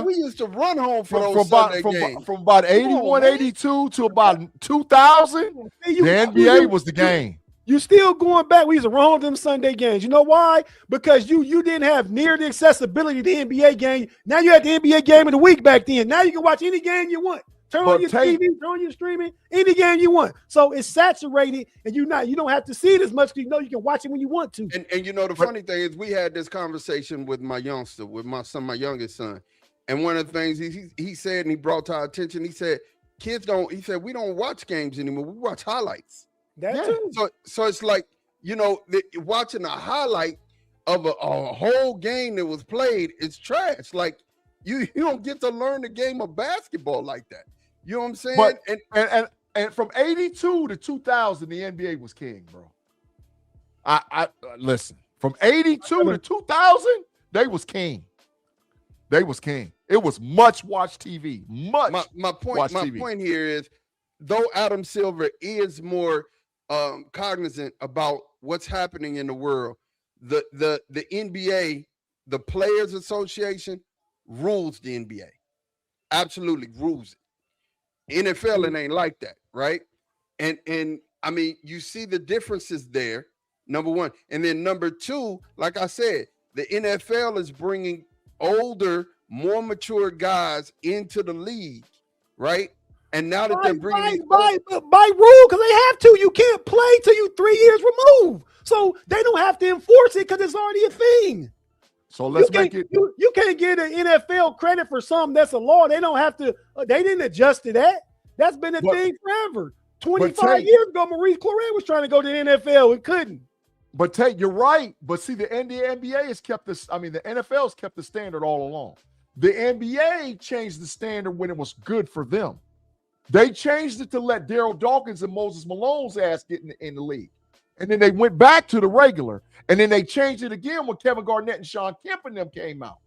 we used to run home for those Sunday games. From about 81, 82 to about 2000, the NBA was the game. You still going back. We used to run home them Sunday games. You know why? Because you didn't have near the accessibility to the NBA game. Now you had the NBA game of the week back then. Now you can watch any game you want. Turn on your TV, turn on your streaming, any game you want. So it's saturated, and you don't have to see it as much because you can watch it when you want to. And the funny thing is, we had this conversation with my youngster, with my youngest son, and one of the things he said, and he brought to our attention, he said, we don't watch games anymore. We watch highlights. Too. So it's like, watching a highlight of a whole game that was played is trash. Like you don't get to learn the game of basketball like that. You know what I'm saying? But, and from 82 to 2000, the NBA was king, bro. I listen, from 82 to 2000, they was king. They was king. It was much watch TV. My point here is, though Adam Silver is more cognizant about what's happening in the world, the NBA, the Players Association, rules the NBA. Absolutely rules it. NFL, it ain't like that, right? And I mean, you see the differences there, number one. And then number two, like I said, the NFL is bringing older, more mature guys into the league, right? And now that they're bringing by rule, because they have to. You can't play till you 3 years removed. So they don't have to enforce it because it's already a thing. So let's make it. You can't get an NFL credit for something that's a law. They don't have to. They didn't adjust to that. That's been a thing forever. 25 years ago, Maurice Claret was trying to go to the NFL and couldn't. But Tate, you're right. But see, the NBA has kept this. I mean, the NFL has kept the standard all along. The NBA changed the standard when it was good for them. They changed it to let Daryl Dawkins and Moses Malone's ass get in the league. And then they went back to the regular. And then they changed it again when Kevin Garnett and Sean Kemp and them came out.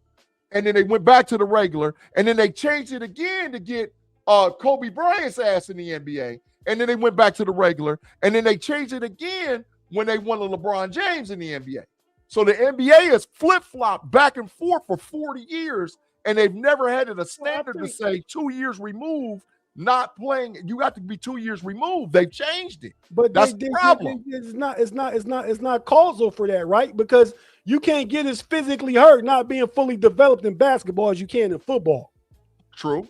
And then they went back to the regular. And then they changed it again to get Kobe Bryant's ass in the NBA. And then they went back to the regular. And then they changed it again when they won LeBron James in the NBA. So the NBA has flip-flopped back and forth for 40 years, and they've never had it a standard to say 2 years removed, not playing. You got to be 2 years removed. They've changed it. But that's the problem. It's not causal for that, right? Because you can't get as physically hurt not being fully developed in basketball as you can in football. True.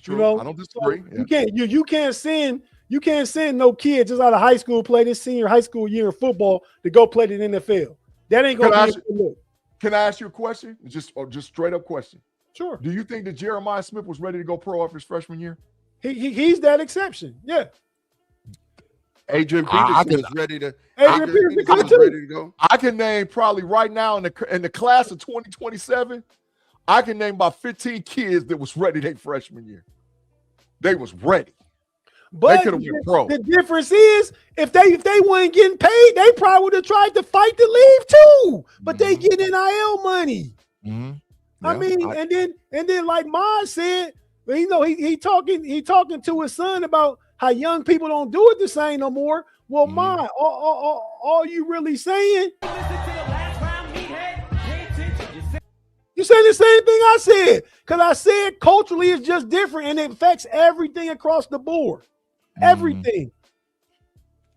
True. You know, I don't disagree. You can't send no kid just out of high school play this senior high school year in football to go play in the NFL. That ain't gonna be. Can I ask you a question? Just straight up question. Sure. Do you think that Jeremiah Smith was ready to go pro after his freshman year? He's that exception. Yeah. Adrian Peterson is ready to. Adrian Peterson is ready to go. I can name probably right now in the class of 2027. I can name about 15 kids that was ready their freshman year. They was ready. But they could have went pro. The difference is if they weren't getting paid, they probably would have tried to fight to leave too. But they get NIL money. Yeah, I mean, and then like Ma said, you know, he talking to his son about how young people don't do it the same no more. Well, Ma, all you really saying? You saying the same thing I said, because I said culturally it's just different and it affects everything across the board. Everything.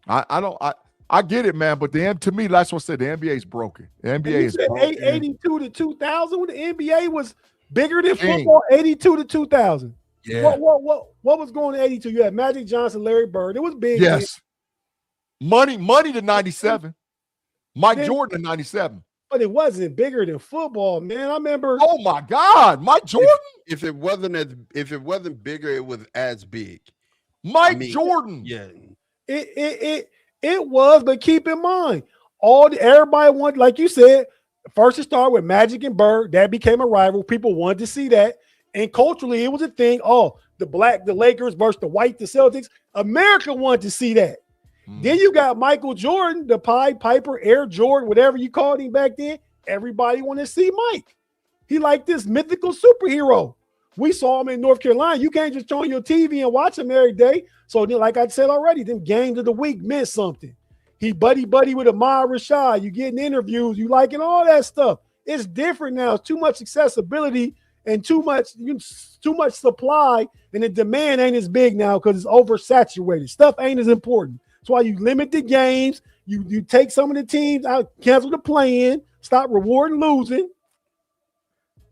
I get it, man. But to me, that's what I said. The NBA is broken. The NBA is broken. 82 to 2000 when the NBA was bigger than football. 82 to 2000. Yeah. What was going to 82? You had Magic Johnson, Larry Bird. It was big. Yes. Money to 97. Mike Jordan to 97. But it wasn't bigger than football, man. I remember. Oh my God, Mike Jordan. If it wasn't bigger, it was as big. Mike Jordan. Yeah. It was, but keep in mind, everybody wanted, like you said, first it started with Magic and Bird. That became a rival. People wanted to see that. And culturally, it was a thing. Oh, the Lakers versus the white, the Celtics. America wanted to see that. Then you got Michael Jordan, the Pied Piper, Air Jordan, whatever you called him back then. Everybody wanted to see Mike. He like this mythical superhero. We saw him in North Carolina. You can't just turn on your TV and watch him every day. So then, like I said already, them games of the week meant something. He buddy with Ahmad Rashad. You getting interviews. You liking all that stuff. It's different now. It's too much accessibility and too much supply, and the demand ain't as big now because it's oversaturated. Stuff ain't as important. That's why you limit the games. You take some of the teams out, cancel the play-in, stop rewarding losing.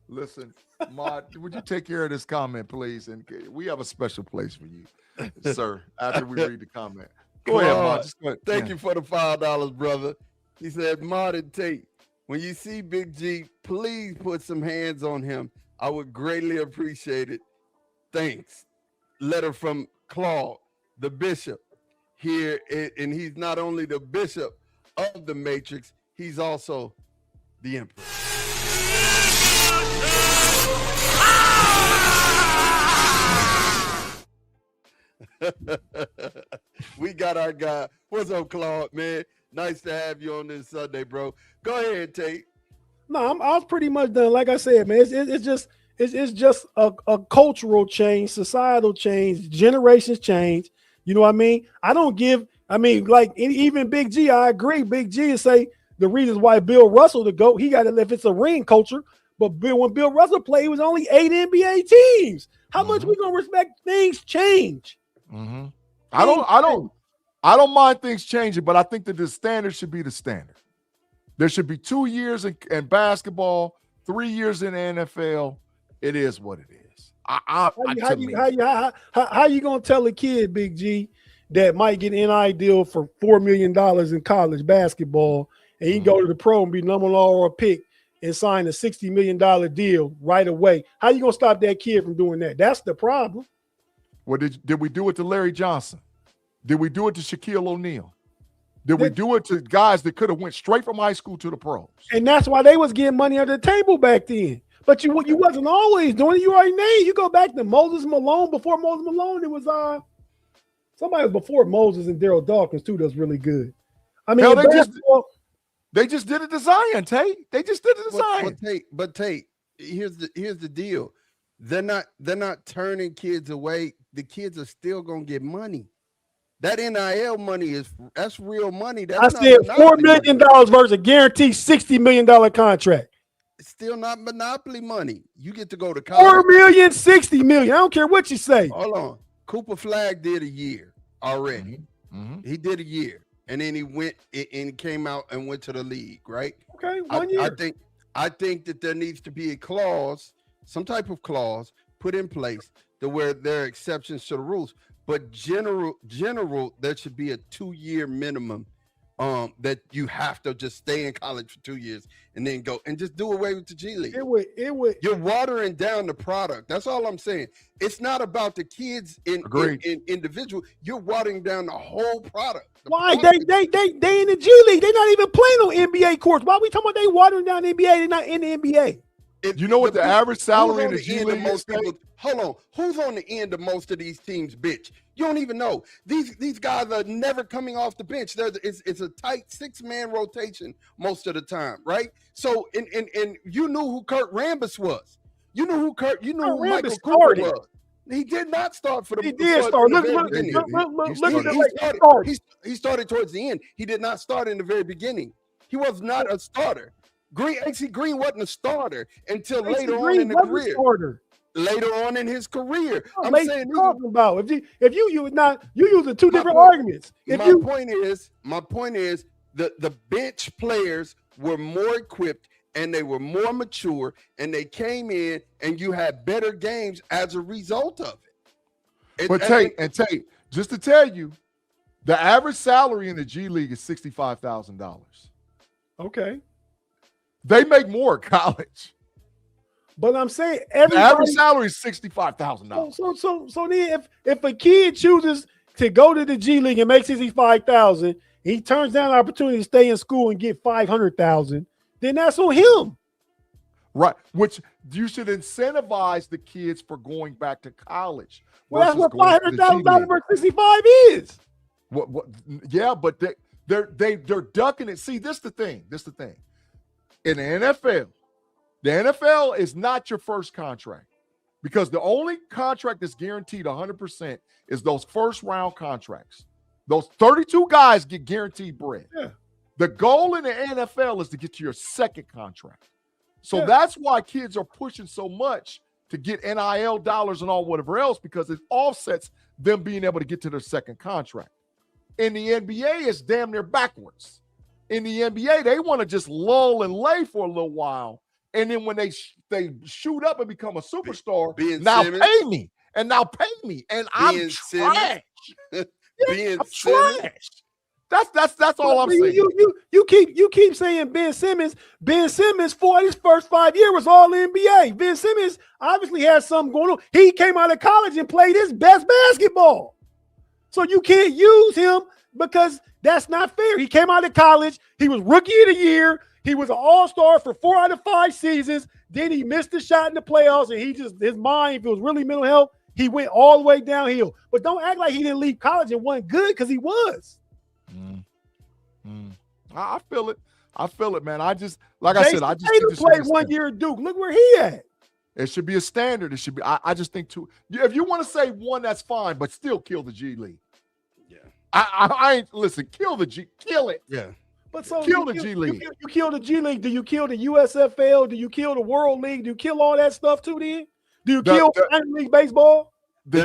Listen, Maud, would you take care of this comment, please? And we have a special place for you, sir, after we read the comment. Go ahead, Maud. Just go ahead. Thank you for the $5, brother. He said, Maud and Tate, when you see Big G, please put some hands on him. I would greatly appreciate it. Thanks. Letter from Claude, the bishop. Here, and he's not only the bishop of the Matrix, he's also the emperor. We got our guy. What's up, Claude, man? Nice to have you on this Sunday, bro. Go ahead, Tate. No, I was pretty much done. Like I said, man, it's just a cultural change, societal change, generations change. You know what I mean? Like even Big G, I agree. Big G is say the reasons why Bill Russell the GOAT, he got it if it's a ring culture. But when Bill Russell played, it was only 8 NBA teams. How much we gonna respect things change? I don't mind things changing, but I think that the standard should be the standard. There should be 2 years in basketball, 3 years in the NFL. It is what it is. How you gonna tell a kid, Big G, that might get an NIL deal for $4 million in college basketball, and he can go to the pro and be number one overall pick and sign a $60 million deal right away? How you gonna stop that kid from doing that? That's the problem. Well, did we do it to Larry Johnson? Did we do it to Shaquille O'Neal? Did we do it to guys that could have went straight from high school to the pros? And that's why they was getting money under the table back then. But you wasn't always doing it. You already named. You go back to Moses Malone. Before Moses Malone, it was somebody was before Moses and Daryl Dawkins too. That's really good. I mean, hell, they just did it to Zion, Tate. They just did it to Zion. But Tate, here's the deal. They're not turning kids away. The kids are still gonna get money. That NIL money that's real money. That's I said $4 million versus a guaranteed $60 million contract. It's still not monopoly money. You get to go to college. 4 million, 60 million. I don't care what you say. Hold on. Cooper Flagg did a year already. Mm-hmm. He did a year, and then he went and came out and went to the league, right? Okay, 1 year. I think that there needs to be a clause, some type of clause put in place to where there are exceptions to the rules. But general, there should be a 2-year minimum that you have to just stay in college for 2 years and then go and just do away with the G League. It would. You're watering down the product. That's all I'm saying. It's not about the kids in individual. You're watering down the whole product. Why? They in the G League. They're not even playing on NBA courts. Why are we talking about they watering down the NBA? They're not in the NBA. You know what the average salary in the G League is? Hold on. Who's on the end of most of these teams, bitch? You don't even know. These guys are never coming off the bench. It's a tight 6-man rotation most of the time, right? So, and you knew who Kurt Rambis was. You knew who Michael Cooper was. He did not start for the. He did start. Look at the way he started towards the end. He did not start in the very beginning. He was not a starter. AC Green wasn't a starter until later on in the career. Later on in his career, I'm saying talking about if you using two different arguments. My point is the bench players were more equipped and they were more mature and they came in and you had better games as a result of it. But Tate, just to tell you, the average salary in the G League is $65,000. Okay. They make more at college. But I'm saying the average salary is $65,000. So then if a kid chooses to go to the G League and make $65,000, he turns down the opportunity to stay in school and get $500,000, then that's on him. Right. Which you should incentivize the kids for going back to college. Well, that's what $500,000 versus 65 is. What? Yeah, but they're ducking it. See, this is the thing. In the NFL is not your first contract because the only contract that's guaranteed 100% is those first round contracts. Those 32 guys get guaranteed bread. Yeah. The goal in the NFL is to get to your second contract. So that's why kids are pushing so much to get NIL dollars and all whatever else because it offsets them being able to get to their second contract. In the NBA, it's damn near backwards. In the NBA, they want to just lull and lay for a little while. And then when they shoot up and become a superstar, pay me. And I'm trash. I'm trash. That's all I'm saying. You keep saying Ben Simmons. Ben Simmons for his first 5 years was all NBA. Ben Simmons obviously has something going on. He came out of college and played his best basketball. So you can't use him because that's not fair. He came out of college. He was rookie of the year. He was an all-star for 4 out of 5 seasons. Then he missed the shot in the playoffs, and his mind, if it was really mental health, he went all the way downhill. But don't act like he didn't leave college and wasn't good because he was. I feel it, man. I just played 1 year at Duke. Look where he at. It should be a standard. It should be. I just think two. If you want to say one, that's fine, but still kill the G League. Yeah. I ain't listen. Kill it. Yeah. But so kill the G League. You kill the G League. Do you kill the USFL? Do you kill the World League? Do you kill all that stuff too? Then do you kill Minor League Baseball? The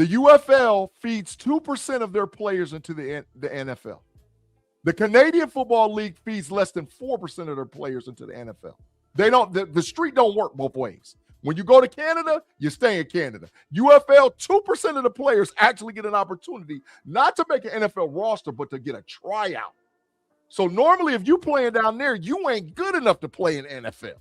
UFL feeds 2% of their players into the NFL. The Canadian Football League feeds less than 4% of their players into the NFL. They don't. The street don't work both ways. When you go to Canada, you stay in Canada. UFL, 2% of the players actually get an opportunity not to make an NFL roster, but to get a tryout. So normally, if you playing down there, you ain't good enough to play in NFL.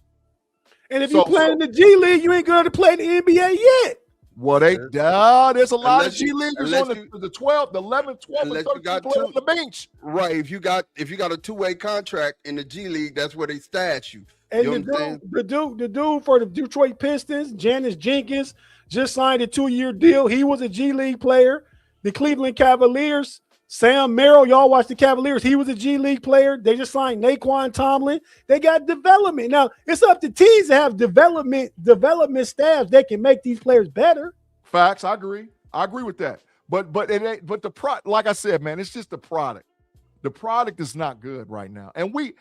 And if you play in the G League, you ain't good enough to play in the NBA yet. Well, there's a lot of Unless you- G leaguers unless on the 12, the 11, 12, and unless 13 you got players on two- the bench. Right. If you got a two-way contract in the G League, that's where they stash you. And You the know what I'm saying? dude for the Detroit Pistons, Janice Jenkins, just signed a 2-year deal. He was a G League player. The Cleveland Cavaliers, Sam Merrill, y'all watch the Cavaliers. He was a G League player. They just signed Naquan Tomlin. They got development. Now, it's up to teams to have development staffs that can make these players better. Facts. I agree with that. But it ain't, but like I said, man, it's just the product. The product is not good right now. And we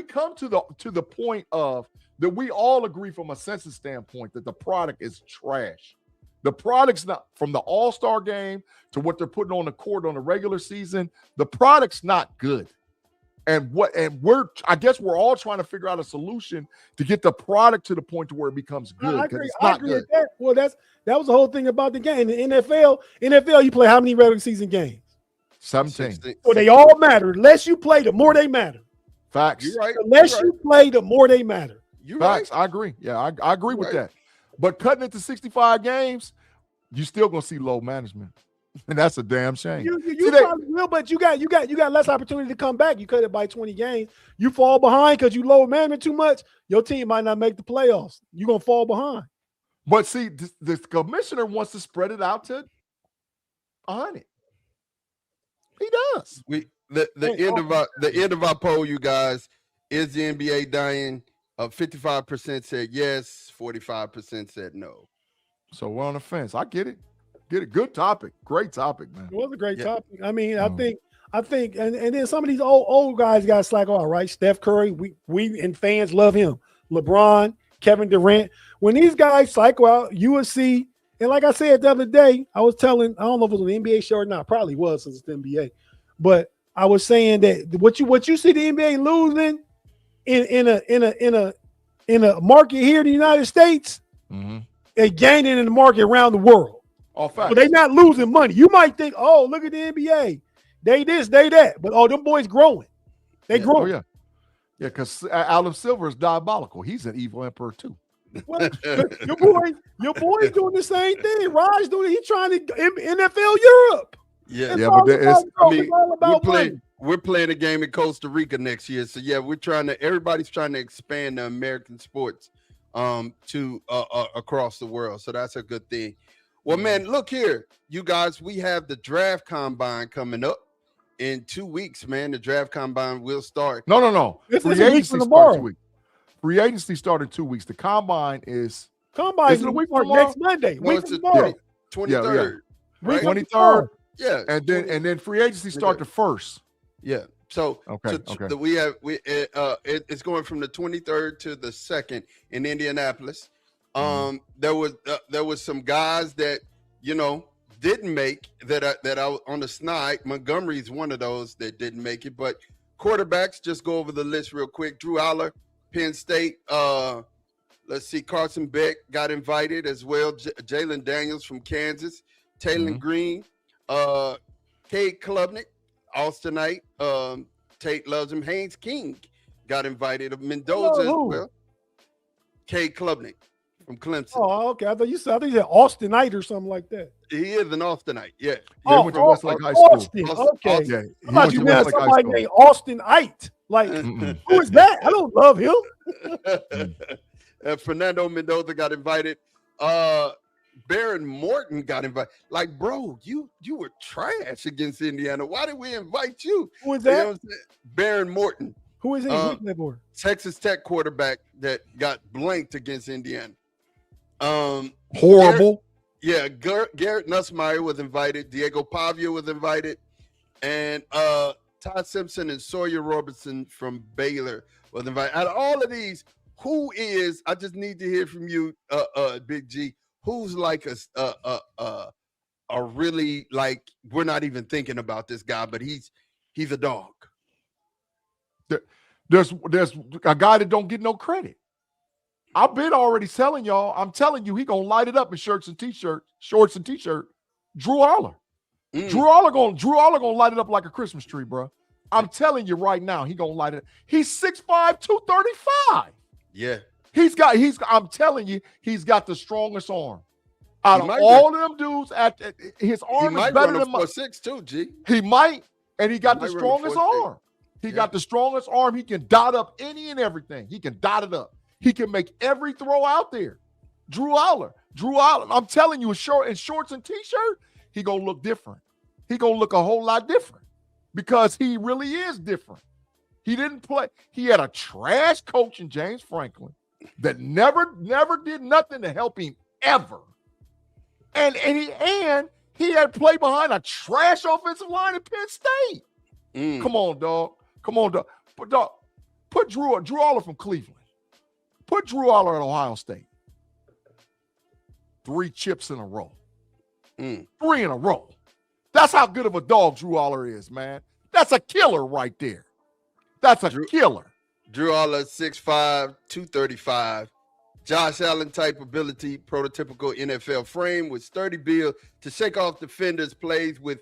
come to the point of that we all agree from a census standpoint that the product is trash. The product's not, from the All-Star game to what they're putting on the court on the regular season, the product's not good. I guess we're all trying to figure out a solution to get the product to the point to where it becomes good. I agree. It's not good. With that. Well, that was the whole thing about the game. In the NFL, you play how many regular season games? 17. So they all matter. The less you play, the more they matter. Facts. You're right. The less you play, the more they matter. You're Facts. right. I agree. Yeah, I agree with that. But cutting it to 65 games, you still gonna see low management, and that's a damn shame. You probably will, but you got less opportunity to come back. You cut it by 20 games. You fall behind because you low management too much. Your team might not make the playoffs. You're gonna fall behind. But see, the commissioner wants to spread it out to 100. He does. The end of our poll, you guys, is the NBA dying? 55% said yes, 45% said no. So we're on the fence. I get it. Good topic. Great topic, man. It was a great topic. I mean, I think, and then some of these old guys got slack off, right? Steph Curry, we and fans love him. LeBron, Kevin Durant. When these guys cycle out, you will see. And like I said the other day, I was telling, I don't know if it was an NBA show or not. Probably was, since it's the NBA. But I was saying that what you see the NBA losing in a market here in the United States, they gaining in the market around the world. All facts. So they're not losing money. You might think, oh, look at the NBA. They this, they that. But them boys growing. They growing. Oh, yeah. Yeah, because Adam Silver is diabolical. He's an evil emperor too. Well, your boy's doing the same thing. Raj doing it. He's trying to NFL Europe. Yeah, But we're playing a game in Costa Rica next year. So yeah, everybody's trying to expand the American sports to across the world. So that's a good thing. Well, man, look here, you guys, we have the draft combine coming up in 2 weeks, man. The draft combine will start. No. Free agency starts 2 weeks. Free agency started in 2 weeks. The combine is a week from next Monday. No, it's the 23rd. Right? 23rd. Yeah. And then free agency start the 1st. Yeah. So okay. It's going from the 23rd to the 2nd in Indianapolis. There was some guys that didn't make that I on the snide. Montgomery's one of those that didn't make it. But quarterbacks, just go over the list real quick. Drew Aller, Penn State. Let's see, Carson Beck got invited as well. Jalen Daniels from Kansas, Taylor Green, Cade Klubnik, Austinite. Tate loves him. Haynes King got invited. Mendoza as well. Cade Klubnik from Clemson. Oh, okay. I thought you said Austinite or something like that. He is an Austinite. Yeah. He went to Westlake High School. Austin. Okay. Yeah, I thought you meant somebody named Austinite. Like, who is that? I don't love him. Fernando Mendoza got invited. Baron Morton got invited. Like, bro, you were trash against Indiana. Why did we invite you? Who is that? You know Baron Morton. Who is he? Texas Tech quarterback that got blanked against Indiana. Horrible. Garrett Nussmeier was invited. Diego Pavia was invited. And Todd Simpson and Sawyer Robertson from Baylor was invited. Out of all of these, I just need to hear from you, Big G, who's like a really, like, we're not even thinking about this guy, but he's a dog. There's a guy that don't get no credit. I've been already telling y'all. I'm telling you, he gonna light it up in shorts and t-shirt. Drew Aller. Drew Aller gonna light it up like a Christmas tree, bro. I'm telling you right now, he gonna light it up. He's 6'5", 235. Yeah. I'm telling you, he's got the strongest arm. Out of all of them dudes, his arm is better than mine. 4.6 too, G. He might, and he got the strongest arm. He got the strongest arm. He can dot up any and everything. He can dot it up. He can make every throw out there. Drew Aller. I'm telling you, in shorts and t-shirt, he gonna look different. He gonna look a whole lot different because he really is different. He didn't play. He had a trash coach in James Franklin that never did nothing to help him ever. And he had played behind a trash offensive line at Penn State. Come on, dog. Put Drew Aller from Cleveland. Put Drew Aller at Ohio State. 3 chips in a row. 3 in a row. That's how good of a dog Drew Aller is, man. That's a killer right there. That's a killer. Drew Aller, 6'5", 235. Josh Allen type ability, prototypical NFL frame with sturdy build to shake off defenders, plays with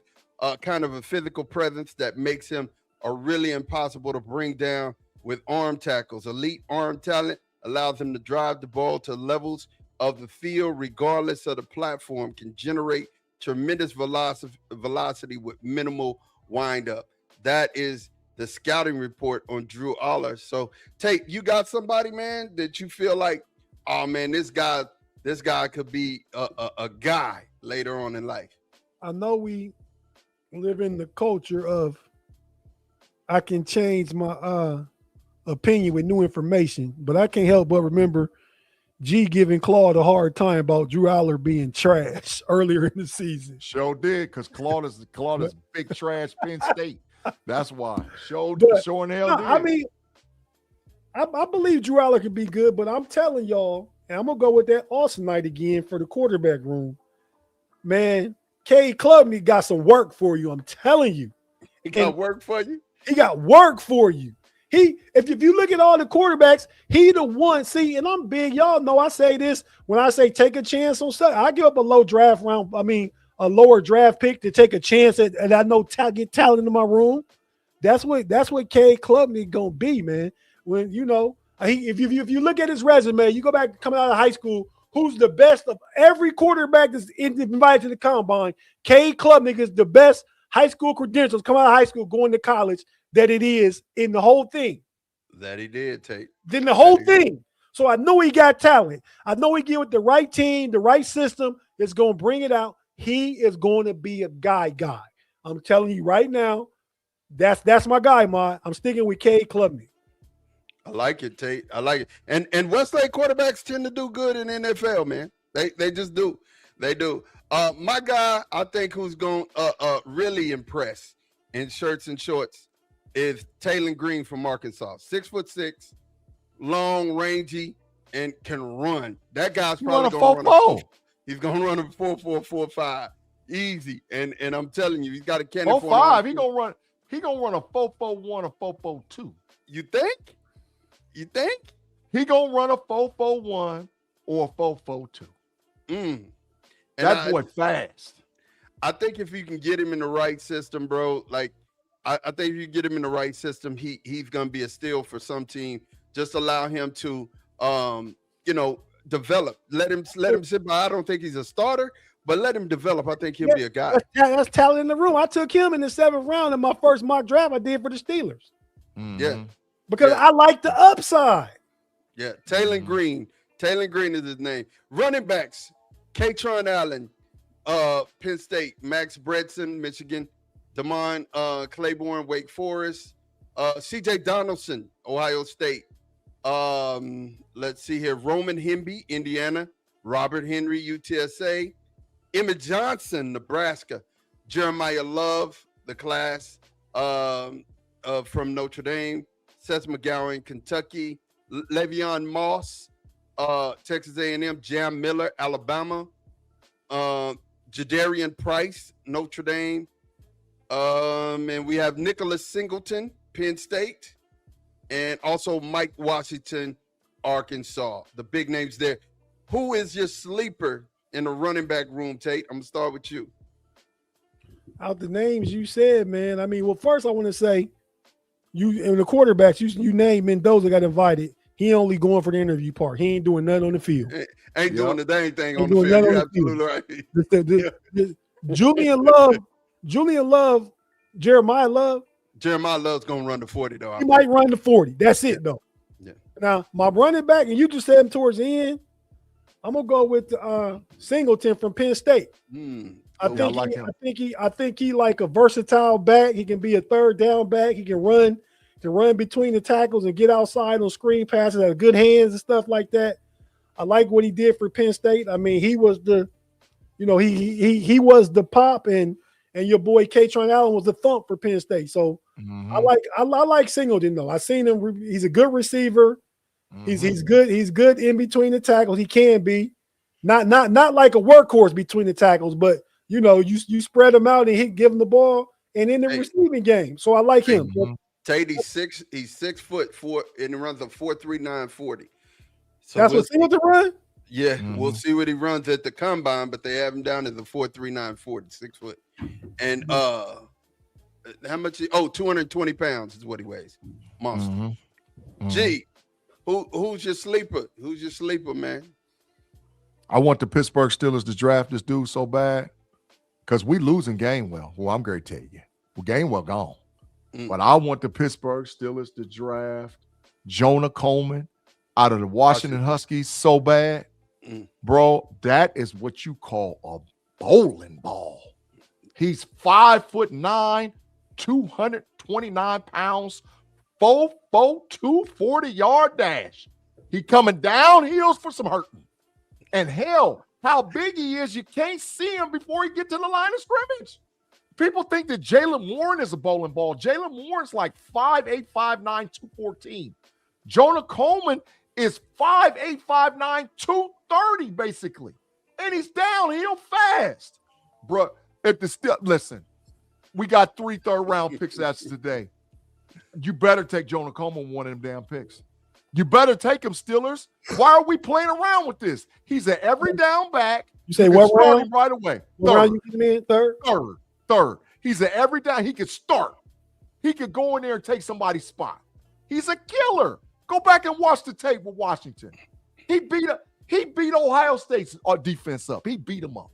kind of a physical presence that makes him really impossible to bring down with arm tackles. Elite arm talent allows him to drive the ball to levels of the field regardless of the platform, can generate tremendous velocity with minimal windup. That is the scouting report on Drew Aller. So, Tate, you got somebody, man, that you feel like, oh man, this guy could be a guy later on in life. I know we live in the culture of I can change my opinion with new information, but I can't help but remember G giving Claude a hard time about Drew Aller being trash earlier in the season. Sure did, because Claude is big trash Penn State. That's why. Sure in hell did. I mean, I believe Drew Aller could be good, but I'm telling y'all, and I'm going to go with that Austin night again for the quarterback room. Man, K. Klubnik got some work for you. I'm telling you. He got work for you? He got work for you. If you look at all the quarterbacks, he the one. See, and I'm big. Y'all know I say this when I say take a chance on stuff. I give up a lower draft pick to take a chance at, and I know get talent in my room. That's what K. Klubnik gonna be, man. When if you look at his resume, you go back coming out of high school, who's the best of every quarterback that's invited to the combine? K. Klubnik is the best high school credentials coming out of high school going to college that it is in the whole thing. That he did, Tate. Then the whole thing. So I know he got talent. I know he get with the right team, the right system is going to bring it out. He is going to be a guy. I'm telling you right now, that's my guy, Ma. I'm sticking with K. Klubnik. I like it, Tate. I like it. And Westlake quarterbacks tend to do good in the NFL, man. They just do. They do. My guy, I think, who's going to really impress in shirts and shorts is Taylor Green from Arkansas. 6'6", long, rangy, and can run. That guy's probably going to run he's going to run a 4.4, 4.5 easy. And I'm telling you, he's got a cannon for 4.5. He gonna run a 4.41 or 4.42. You think? He gonna run a 4.41 or a 4.42. That boy fast. I think if you can get him in the right system, bro, like I think if you get him in the right system, he's gonna be a steal for some team. Just allow him to develop. Let him sit by. I don't think he's a starter, but let him develop. I think he'll be a guy. That's talent in the room. I took him in the 7th round in my first mock draft I did for the Steelers. Yeah. Because I like the upside. Yeah. Taylor Green. Taylor Green is his name. Running backs. Katron Allen, Penn State. Max Bredson, Michigan. Damon Claiborne, Wake Forest. C.J. Donaldson, Ohio State. Let's see here. Roman Hemby, Indiana. Robert Henry, UTSA. Emmett Johnson, Nebraska. Jeremiah Love, the class from Notre Dame. Seth McGowan, Kentucky. Le'Veon Moss, Texas A&M. Jam Miller, Alabama. Jadarian Price, Notre Dame. And we have Nicholas Singleton, Penn State. And also Mike Washington, Arkansas. The big names there. Who is your sleeper in the running back room, Tate? I'm going to start with you. Out the names you said, man. First I want to say, you in the quarterbacks, you named Mendoza got invited. He only going for the interview part. He ain't doing nothing on the field. Ain't doing the dang thing on Ain't the doing field. nothing You're on the field. absolutely right. Julian Love, Jeremiah Love. Jeremiah Love's gonna run the 40 though. He might run the 40. That's it though. Yeah. Now my running back, and you just said him towards the end. I'm gonna go with Singleton from Penn State. I think he like a versatile back. He can be a third down back. He can run between the tackles and get outside on screen passes, have good hands and stuff like that. I like what he did for Penn State. I mean, he was the, he was the pop, and your boy Katron Allen was the thump for Penn State. So I like Singleton though. I seen him. He's a good receiver. He's good. He's good in between the tackles. He can be not like a workhorse between the tackles, but you spread him out and give him the ball and in the receiving game. So I like him. Tate, he's 6'4" and he runs a 4.39 40. So that's what Singleton run? Yeah, we'll see what he runs at the combine, but they have him down as a 4.39 40, 6 foot. And how much? 220 pounds is what he weighs. Monster. G, who's your sleeper? Who's your sleeper, man? I want the Pittsburgh Steelers to draft this dude so bad because we losing Gainwell. Well, I'm going to tell you. Well, Gainwell gone. But I want the Pittsburgh Steelers to draft Jonah Coleman out of the Washington Huskies so bad. Bro, that is what you call a bowling ball. He's 5'9", 229 pounds, 4'4", 240-yard dash. He coming down hills for some hurting. And hell, how big he is, you can't see him before he get to the line of scrimmage. People think that Jalen Warren is a bowling ball. Jalen Warren's like 5'8", 5'9", 214. Jonah Coleman is 5'8", 5'9", 230 basically. And he's downhill fast. Bro, listen, we got 3 third-round picks that's today. You better take Jonah Coleman one of them damn picks. You better take him, Steelers. Why are we playing around with this? He's an every down back. You say what round? Right away. What round you get him in? Third. He's an every down. He could start. He could go in there and take somebody's spot. He's a killer. Go back and watch the tape with Washington. He beat Ohio State's defense up. He beat him up.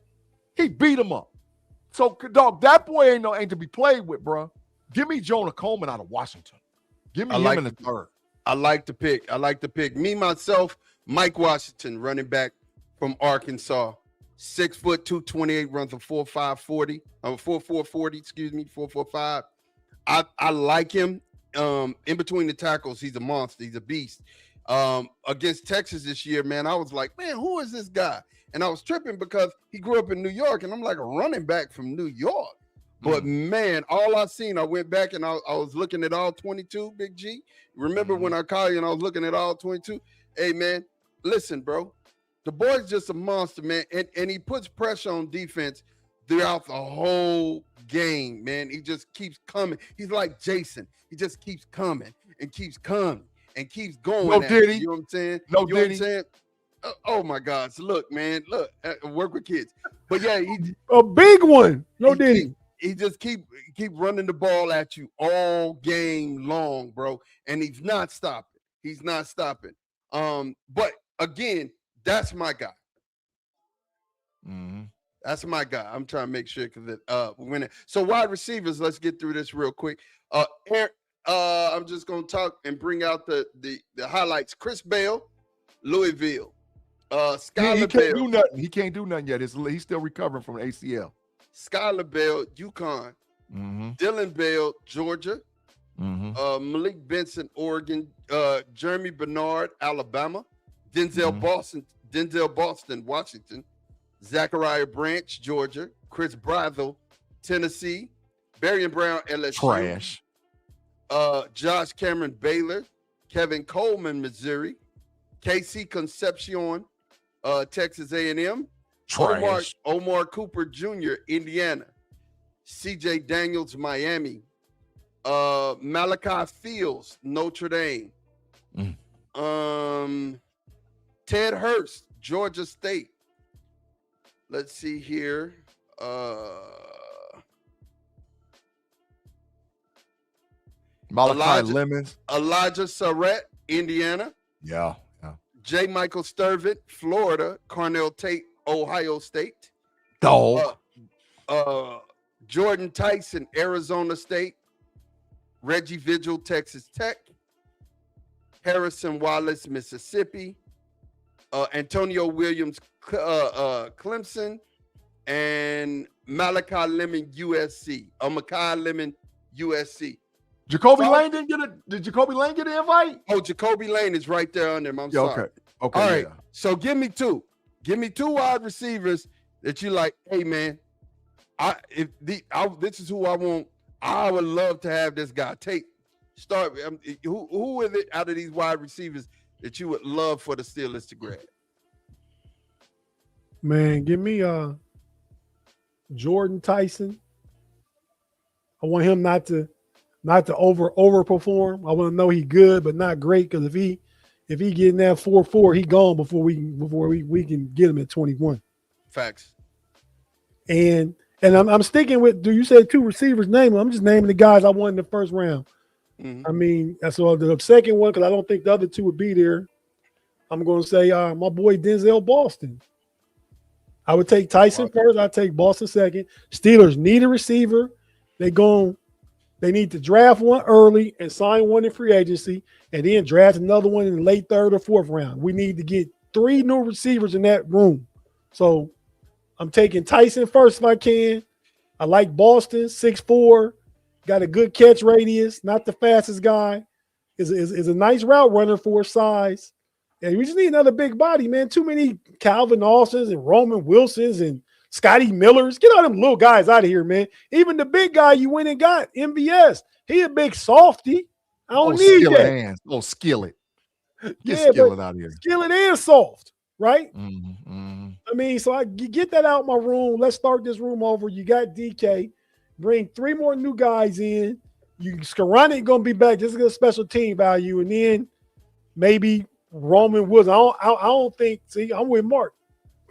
So, dog, that boy ain't to be played with, bro. Give me Jonah Coleman out of Washington. Give me him in the third. I like the pick. Me, myself, Mike Washington, running back from Arkansas. 6 foot 228, runs a 4.5 40, 4.4 40, excuse me, 4.45. I like him. In between the tackles, he's a monster. He's a beast. Against Texas this year, man, I was like, man, who is this guy? And I was tripping because he grew up in New York, and I'm like a running back from New York. But man, all I seen, I went back and I was looking at all 22, Big G. Remember when I called you and I was looking at all 22? Hey, man, listen, bro. The boy's just a monster, man. And he puts pressure on defense throughout the whole game, man. He just keeps coming. He's like Jason. He just keeps coming and keeps coming and keeps going. No Diddy. You know what I'm saying? No you know Diddy. What I'm saying? Oh my God. So look, man, work with kids. But yeah, a big one. No Diddy. He just keep running the ball at you all game long, bro. And he's not stopping. But again, that's my guy. That's my guy. I'm trying to make sure because we're winning. So wide receivers, let's get through this real quick. I'm just gonna talk and bring out the highlights. Chris Bell, Louisville. Skylar Bell. He can't do nothing yet. He's still recovering from ACL. Skylar Bell, UConn. Dylan Bell, Georgia. Malik Benson, Oregon. Jeremy Bernard, Alabama. Denzel Boston, Washington. Zachariah Branch, Georgia. Chris Bradle, Tennessee. Barian Brown, LSU. Trash. Josh Cameron, Baylor. Kevin Coleman, Missouri. KC Concepcion, Texas A&M. Trash. Omar Cooper Jr., Indiana. CJ Daniels, Miami. Malachi Fields, Notre Dame. Ted Hurst, Georgia State. Let's see here. Malachi Lemons. Elijah Surratt, Indiana. Yeah. J. Michael Sturvett, Florida. Cornell Tate, Ohio State. Dog. Jordan Tyson, Arizona State. Reggie Vigil, Texas Tech. Harrison Wallace, Mississippi. Antonio Williams, Clemson. And Malachi Lemon, USC. Makai Lemon, USC. Jacoby Lane didn't get it. Did Jacoby Lane get an invite? Oh, Jacoby Lane is right there on them. I'm sorry. Okay. All right. Yeah. So give me two. Give me two wide receivers that you like. Hey man, this is who I want. I would love to have this guy. Start. Who is it out of these wide receivers that you would love for the Steelers to grab? Man, give me Jordan Tyson. I want him not to overperform. I want to know he good, but not great. Because if he getting that 4.4, he gone before we can get him at 21. Facts. And I'm sticking with. Do you say two receivers? Name them. I'm just naming the guys I won in the first round. Mm-hmm. I mean, that's all. The second one, because I don't think the other two would be there. I'm going to say my boy Denzel Boston. I would take Tyson first. I'd take Boston second. Steelers need a receiver. They need to draft one early and sign one in free agency, and then draft another one in the late third or fourth round. We need to get 3 new receivers in that room. So I'm taking Tyson first if I can. I like Boston, 6'4", got a good catch radius, not the fastest guy. Is a nice route runner for his size. And we just need another big body, man. Too many Calvin Austins and Roman Wilsons and Scotty Millers. Get all them little guys out of here, man. Even the big guy you went and got, MVS. He a big softy. I don't need that. Hands. Little skillet. Get skillet out of here. Skillet and soft, right? Mm-hmm. I mean, so you get that out of my room. Let's start this room over. You got DK. Bring 3 more new guys in. Skoranek going to be back. This is a special team value. And then maybe Roman Woods. I don't think. See, I'm with Mark.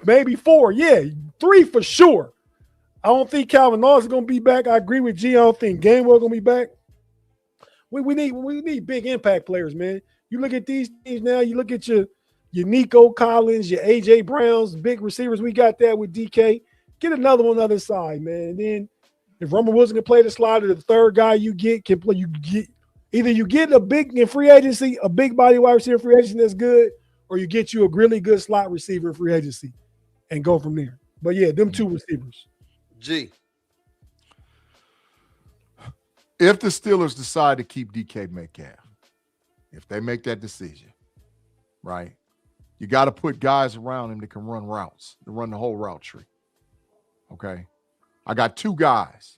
Maybe 4. Yeah, 3 for sure. I don't think Calvin Austin is going to be back. I agree with G. I don't think Gainwell going to be back. We need big impact players, man. You look at these teams now. You look at your Nico Collins, your AJ Browns, big receivers. We got that with DK. Get another one on the other side, man. And then if Roman Wilson can play the slot, or the third guy you get can play. You get a big in free agency, a big body wide receiver free agency that's good, or you get you a really good slot receiver in free agency and go from there. But yeah, them 2 receivers. G. If the Steelers decide to keep DK Metcalf, if they make that decision, right, you got to put guys around him that can run routes, to run the whole route tree. Okay? I got 2 guys.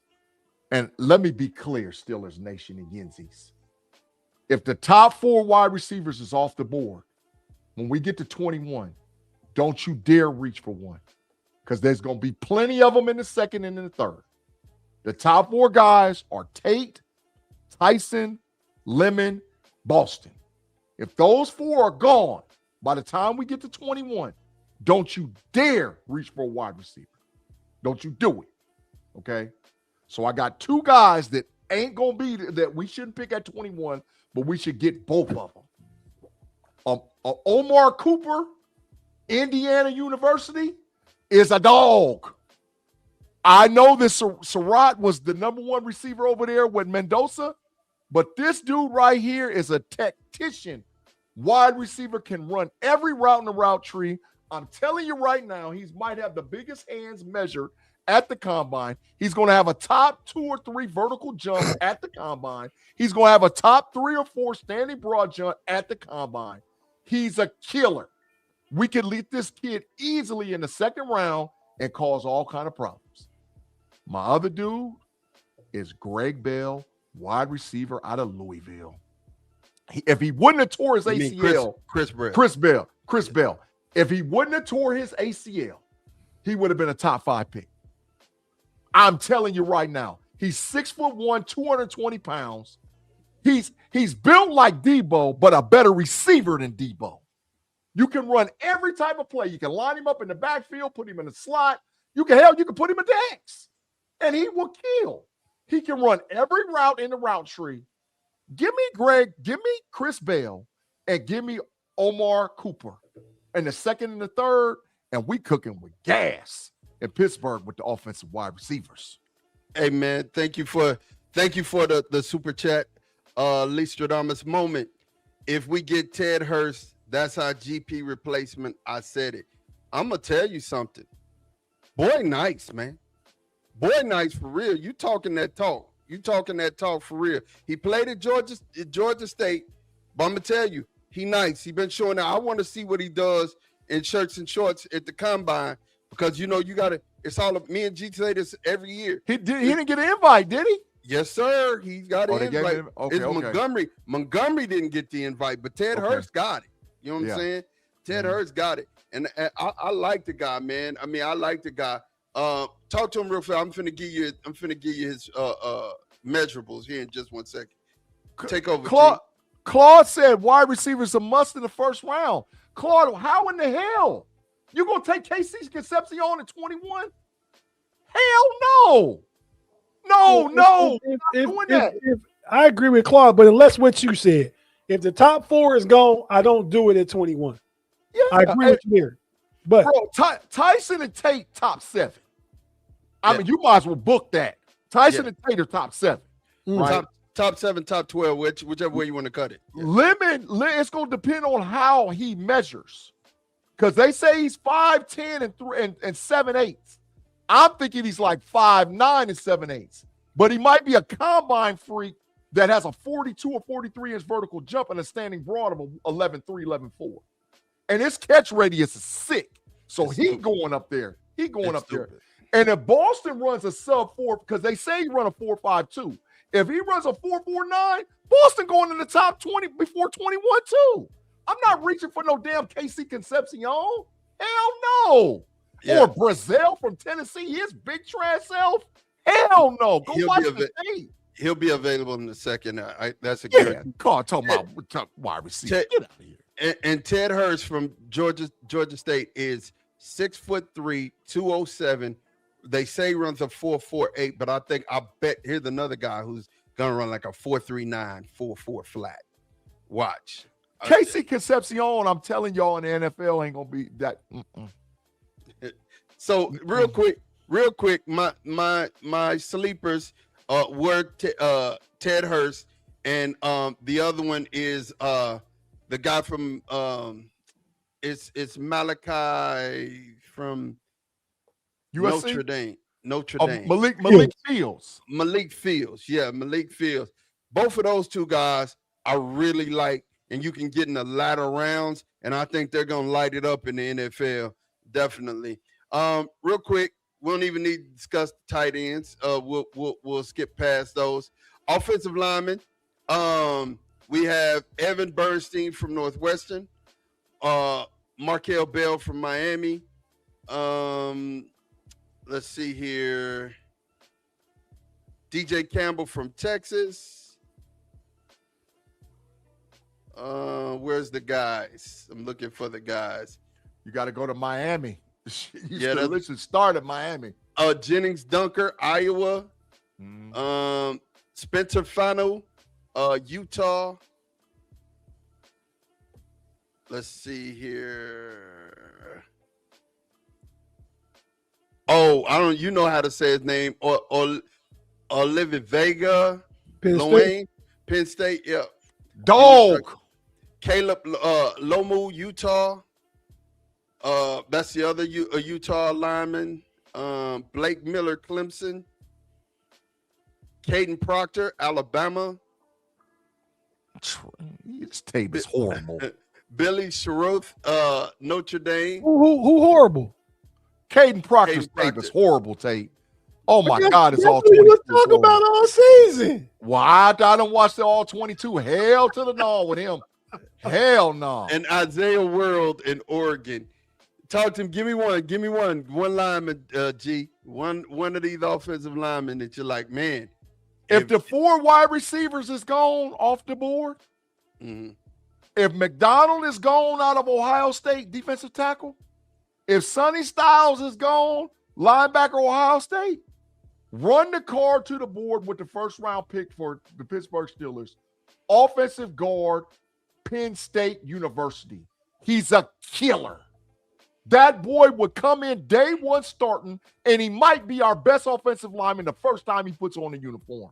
And let me be clear, Steelers Nation and Yenzies. If the top 4 wide receivers is off the board, when we get to 21, don't you dare reach for one, because there's going to be plenty of them in the second and in the third. The top 4 guys are Tate, Tyson, Lemon, Boston. If those 4 are gone by the time we get to 21, don't you dare reach for a wide receiver. Don't you do it. Okay? So I got 2 guys that ain't going to be that we shouldn't pick at 21, but we should get both of them. Omar Cooper, Indiana University, is a dog. I know that Surratt was the number 1 receiver over there with Mendoza, but this dude right here is a tactician. Wide receiver, can run every route in the route tree. I'm telling you right now, he might have the biggest hands measured at the combine. He's going to have a top 2 or 3 vertical jump at the combine. He's going to have a top 3 or 4 standing broad jump at the combine. He's a killer. We could lead this kid easily in the second round and cause all kind of problems. My other dude is Greg Bell, wide receiver out of Louisville. If he wouldn't have tore his ACL, Chris Bell. If he wouldn't have tore his ACL, he would have been a top 5 pick. I'm telling you right now, he's 6'1", 220 pounds. He's built like Debo, but a better receiver than Debo. You can run every type of play. You can line him up in the backfield, put him in the slot. You can put him at the X, and he will kill. He can run every route in the route tree. Give me Chris Bell, and give me Omar Cooper. And the second and the third, and we cooking with gas in Pittsburgh with the offensive wide receivers. Hey man, thank you for the super chat. Lee Stradamus moment. If we get Ted Hurst, that's our GP replacement. I said it. I'm gonna tell you something. Boy, nice, man. Boy, nice for real. You talking that talk. You talking that talk for real. He played at Georgia State, but I'm gonna tell you, he nice. He been showing that. I want to see what he does in shirts and shorts at the combine, because you gotta. It's all of me and G say this every year. He didn't get an invite, did he? Yes, sir. He got an invite. Okay. Montgomery didn't get the invite, but Ted Hurst got it. You know what I'm saying? Ted Hurst got it, and I like the guy, man. I mean, I like the guy. Talk to him real fast. I'm finna give you his measurables here in just 1 second. Take over. Claude said wide receivers a must in the first round. Claude, how in the hell you gonna take KC Concepcion at 21? Hell no. No. If I agree with Claude, but unless what you said, if the top 4 is gone, I don't do it at 21. Yeah, I agree with you there. But bro, Tyson and Tate top 7. I mean, you might as well book that. Tyson and Tate are top 7. Right? Top 7, top 12, whichever way you want to cut it. It's going to depend on how he measures. Because they say he's 5'10" and 7/8. I'm thinking he's like 5'9" and 7/8. But he might be a combine freak that has a 42 or 43 inch vertical jump and a standing broad of 11.3, 11.4. And his catch radius is sick. So he's going up there. And if Boston runs a sub 4, because they say he run a 4.52. If he runs a 4.49, Boston going in the top 20 before 21 too. I'm not reaching for no damn KC Concepcion. Hell no. Or Brazil from Tennessee, his big trash self. Hell no. Go watch the tape. He'll be available in the second. That's a good call. Talking about wide receiver. Get out of here. And Ted Hurst from Georgia State is 6'3", 207. They say he runs a 4.48, but I bet here's another guy who's gonna run like a 4.39, 4.4 flat. Watch. KC Concepcion, I'm telling y'all, in the NFL ain't gonna be that. So real quick, my sleepers were Ted Hurst, and the other one is the guy from it's Malachi from USC? Notre Dame. Malik Fields. Malik Fields. Both of those two guys I really like, and you can get in the latter rounds, and I think they're gonna light it up in the NFL. Definitely. Real quick, we don't even need to discuss the tight ends. We'll skip past those. Offensive linemen. We have Evan Bernstein from Northwestern, Markel Bell from Miami. Let's see here. DJ Campbell from Texas. Where's the guys? I'm looking for the guys. You got to go to Miami. Listen, start at Miami. Jennings Dunker, Iowa. Spencer Fano, Utah. Let's see here. Oh, you know how to say his name. Olivia Vega, Penn State. Yeah. Dog. Caleb Lomu, Utah. That's the other Utah lineman. Blake Miller, Clemson. Caden Proctor, Alabama. This tape is horrible. Billy Sherroth, Notre Dame. Who horrible? Caden Proctor's tape is horrible, tape. Oh my God, it's all 22. What you talk about all season? Why? I don't watch the all 22. Hell to the no with him. Hell no. And Isaiah World in Oregon. Talk to him. Give me one lineman, G. One of these offensive linemen that you're like, man. If the 4 wide receivers is gone off the board, if McDonald is gone out of Ohio State defensive tackle, if Sonny Styles is gone, linebacker Ohio State, run the card to the board with the first round pick for the Pittsburgh Steelers. Offensive guard, Penn State University. He's a killer. That boy would come in day one starting, and he might be our best offensive lineman the first time he puts on a uniform.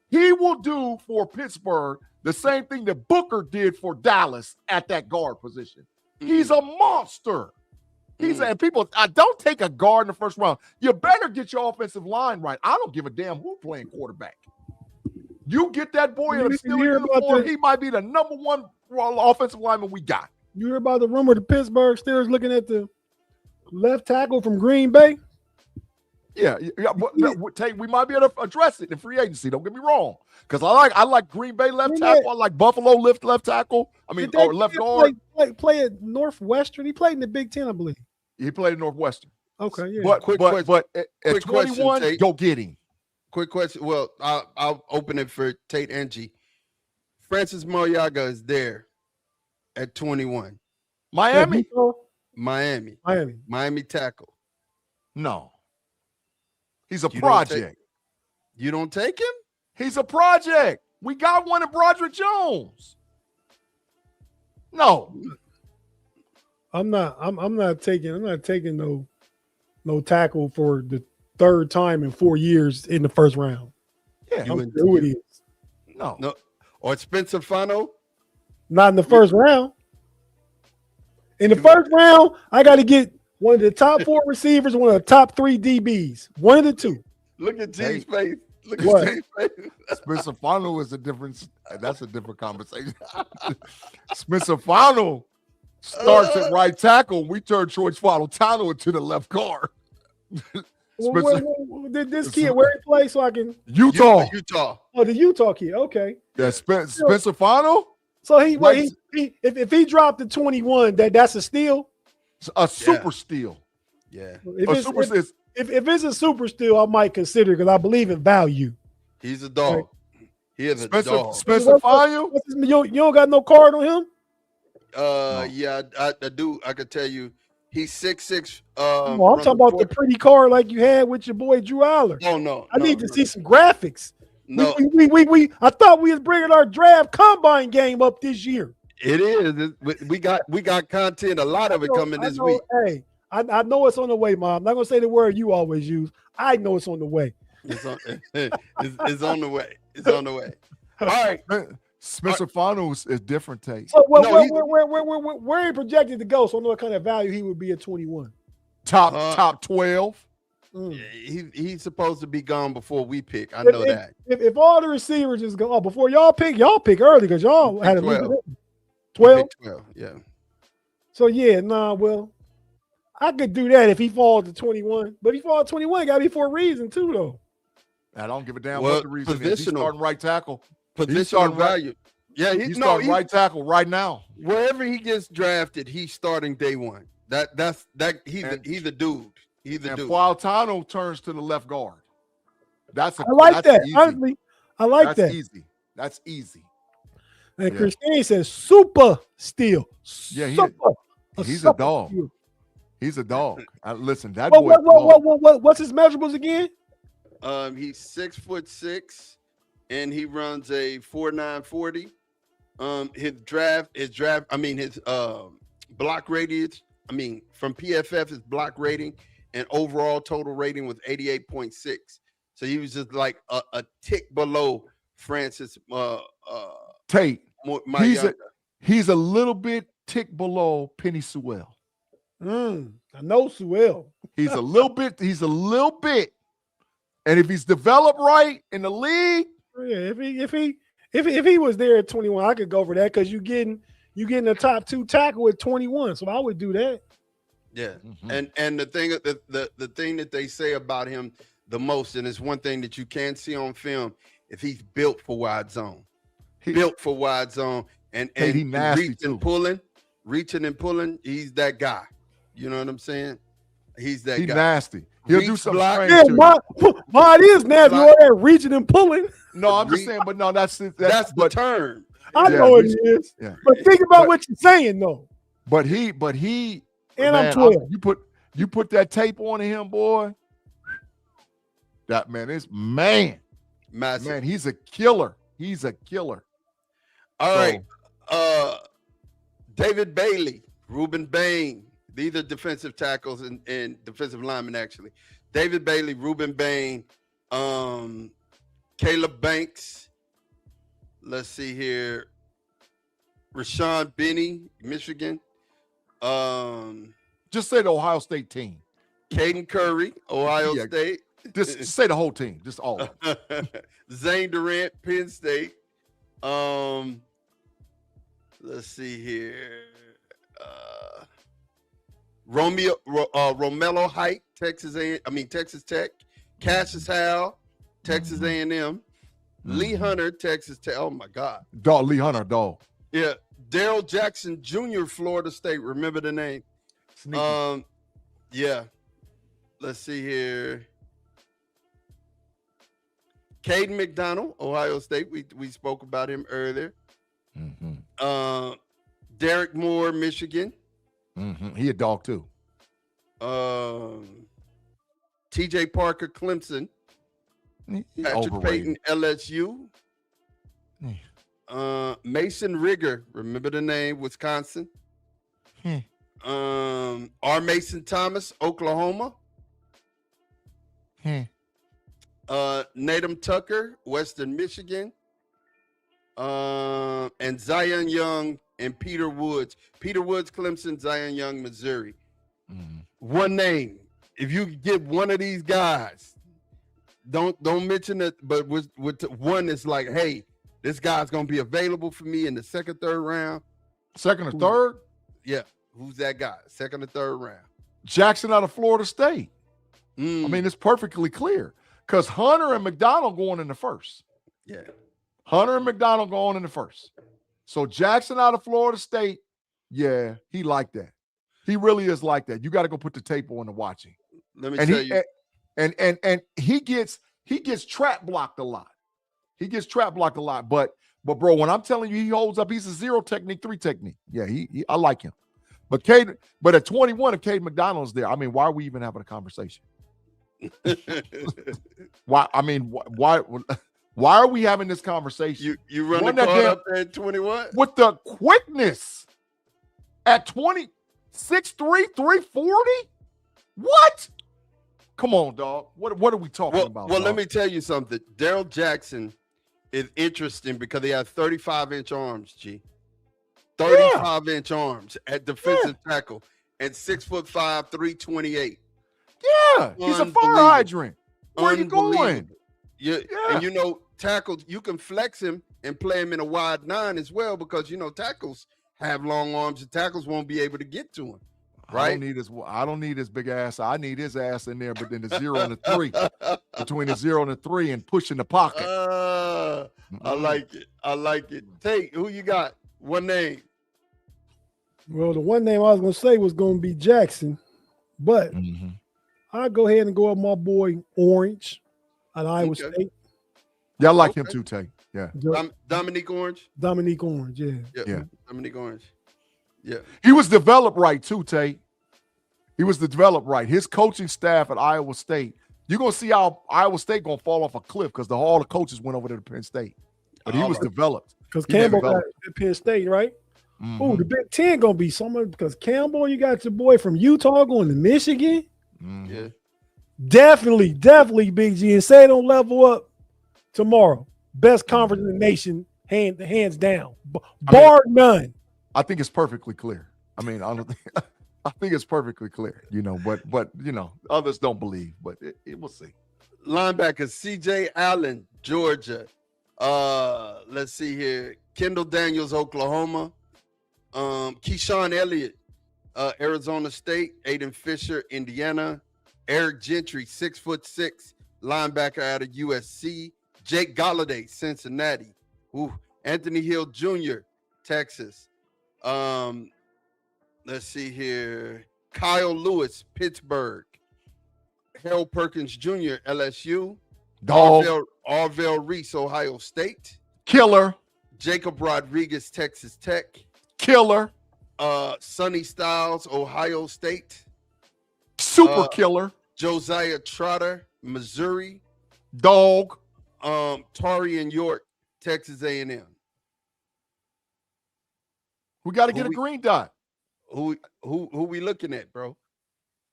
He will do for Pittsburgh the same thing that Booker did for Dallas at that guard position. He's a monster. And people, I don't take a guard in the first round. You better get your offensive line right. I don't give a damn who playing quarterback. You get that boy in a Steelers uniform, he might be the number one offensive lineman we got. You hear about the rumor the Pittsburgh Steelers looking at the left tackle from Green Bay? Yeah, but we might be able to address it in free agency. Don't get me wrong, because I like Green Bay left tackle. I like Buffalo left tackle. I mean, or left guard. Play at Northwestern. He played in the Big Ten, I believe. He played at Northwestern. Okay, yeah. But at 21, question, go get him. Quick question. Well, I'll open it for Tate and G. Francis Moyaga is there at 21. Miami tackle. No. He's a project. You don't take him? He's a project. We got one in Broderick Jones. No. I'm not taking no tackle for the third time in 4 years in the first round. Yeah. Who it is. No. Or Spencer Fano? Not in the first round. In the first round, I got to get one of the top 4 receivers, one of the top 3 DBs. One of the two. Look at G's face. Look What? at G's face. Spencer Fano is that's a different conversation. Spencer Fano starts at right tackle. We turn George Fautano into the left guard. Did this kid where he play so I can Utah. Oh, the Utah kid. Okay. Yeah, Spencer Fano. So if he dropped to 21, that's a steal. A super steal. Yeah. If it's a super steal, I might consider because I believe in value. He's a dog. Right. He is a dog. Spencer Fano. You don't got no card on him? No. Yeah, I do. I could tell you. He's 6'6". I'm talking about the pretty card like you had with your boy Drew Aller. Oh no! I need to see some graphics. No, I thought we was bringing our draft combine game up this year. It is. We got content. A lot of it coming this week. Hey, I know it's on the way, Mom. I'm not gonna say the word you always use. I know it's on the way. It's on the way. It's on the way. All right. Spencer Fano is different taste. So where he projected to go? So I know what kind of value he would be at 21. Top 12. He's supposed to be gone before we pick. I know that. If all the receivers just go before y'all pick early because y'all had a 12. 12? 12, yeah. So well, I could do that if he falls to 21. But if he falls to 21, it gotta be for a reason too, though. I don't give a damn what the reason is. He's starting right tackle. Positional value. Yeah, he's starting right tackle right now. Wherever he gets drafted, he's starting day one. He's the dude. He's the dude. Fautano turns to the left guard. I like that. Easy. Honestly, I like that. That's easy. And Christine says super steal. Yeah, he's a dog. Steal. He's a dog. Listen, that boy. What's his measurables again? He's 6'6", and he runs a 4.9 40. His block radius. From PFF, his block rating and overall total rating was 88.6. So he was just like a tick below Francis Tate. He's a little bit tick below Penny Sewell. I know Sewell. He's a little bit. And if he's developed right in the league, if he was there at 21, I could go for that because you getting a top 2 tackle at 21. So I would do that. Yeah. Mm-hmm. And the thing that they say about him the most, and it's one thing that you can't see on film, if he's built for wide zone. And he nasty reaching and pulling, he's that guy. You know what I'm saying? He's that guy. Nasty. He'll do something strange. Yeah, mine is nasty. All that reaching and pulling. No, I'm just saying, but no, that's the term. I know it is. Yeah. But think about what you're saying, though. But he. And man, I'm 12. You put that tape on him, boy. That man is massive. Man, he's a killer. He's a killer. All right. David Bailey, Reuben Bain. These are defensive tackles and defensive linemen, actually. David Bailey, Reuben Bain, Caleb Banks. Let's see here. Rashawn Benny, Michigan. Just say the Ohio State team. Caden Curry, Ohio State. Just say the whole team. Just all of them. Zane Durant, Penn State. Let's see here. Romello Height, Texas Tech. Cassius Howell, Texas A&M. Lee Hunter, Texas Tech. Oh my God. Lee Hunter, dog. Yeah. Daryl Jackson Jr., Florida State. Remember the name? Sneaky. Yeah. Let's see here. Caden McDonald, Ohio State. We spoke about him earlier. Derek Moore, Michigan. He a dog too. TJ Parker, Clemson. Patrick Payton, LSU. Mason Rigger, remember the name, Wisconsin. R. Mason Thomas, Oklahoma. Natum Tucker, Western Michigan. And Zion Young and Peter Woods. Peter Woods, Clemson, Zion Young, Missouri. One name. If you get one of these guys, don't mention it, but with one that's like, hey, this guy's gonna be available for me in the second, third round. Second or third? Yeah. Who's that guy? Second or third round. Jackson out of Florida State. I mean, it's perfectly clear. Because Hunter and McDonald going in the first. Yeah. Hunter and McDonald going in the first. So Jackson out of Florida State, yeah, he like that. He really is like that. You got to go put the tape on and watch him. Let me tell you. And he gets trap blocked a lot. He gets trap blocked a lot. But bro, when I'm telling you he holds up, he's a 0 technique, 3 technique. Yeah, I like him. But at 21, if Cade McDonald's there, I mean, why are we even having a conversation? Why are we having this conversation? You run the card up at 21? With the quickness at 20, 6'3", 340? What? Come on, dog. What are we talking about? Well, dog? let me tell you something. Daryl Jackson is interesting because he has 35-inch arms, G. 35-inch arms at defensive tackle and 6'5", 328. Yeah, he's a fire hydrant. Where are you going? Yeah. And tackles, you can flex him and play him in a wide 9 as well because tackles have long arms and tackles won't be able to get to him. Right? I don't need his big ass. I need his ass in there, but then the 0 and the 3. Between the 0 and the 3 and pushing the pocket. I like it. Tate, who you got? One name. Well, the one name I was gonna say was gonna be Jackson, but I'll go ahead and go up my boy Orange at Iowa State. Yeah, I like him too, Tate. Yeah. Dominique Orange? Dominique Orange, yeah. Dominique Orange. Yeah. He was developed right too, Tate. He was developed right. His coaching staff at Iowa State, you're going to see how Iowa State going to fall off a cliff because all the coaches went over to Penn State. But he was developed. Because Campbell got Penn State, right? Oh, the Big Ten going to be someone because Campbell, you got your boy from Utah going to Michigan. Yeah. Definitely, Big G. And say they don't level up tomorrow. Best conference in the nation, hands down. Bar none. I think it's perfectly clear. I mean, I think it's perfectly clear, but others don't believe, but we'll see. Linebacker CJ Allen, Georgia. Let's see here. Kendall Daniels, Oklahoma. Keyshawn Elliott, Arizona State. Aiden Fisher, Indiana. Eric Gentry, 6'6", linebacker out of USC. Jake Galladay, Cincinnati. Anthony Hill Jr., Texas. Let's see here. Kyle Lewis, Pittsburgh. Harold Perkins Jr., LSU. Arvell Reese, Ohio State. Killer. Jacob Rodriguez, Texas Tech. Killer. Sonny Styles, Ohio State. Super killer. Josiah Trotter, Missouri. Dog. Tarian York, Texas A&M. We got to get a green dot. Who we looking at, bro?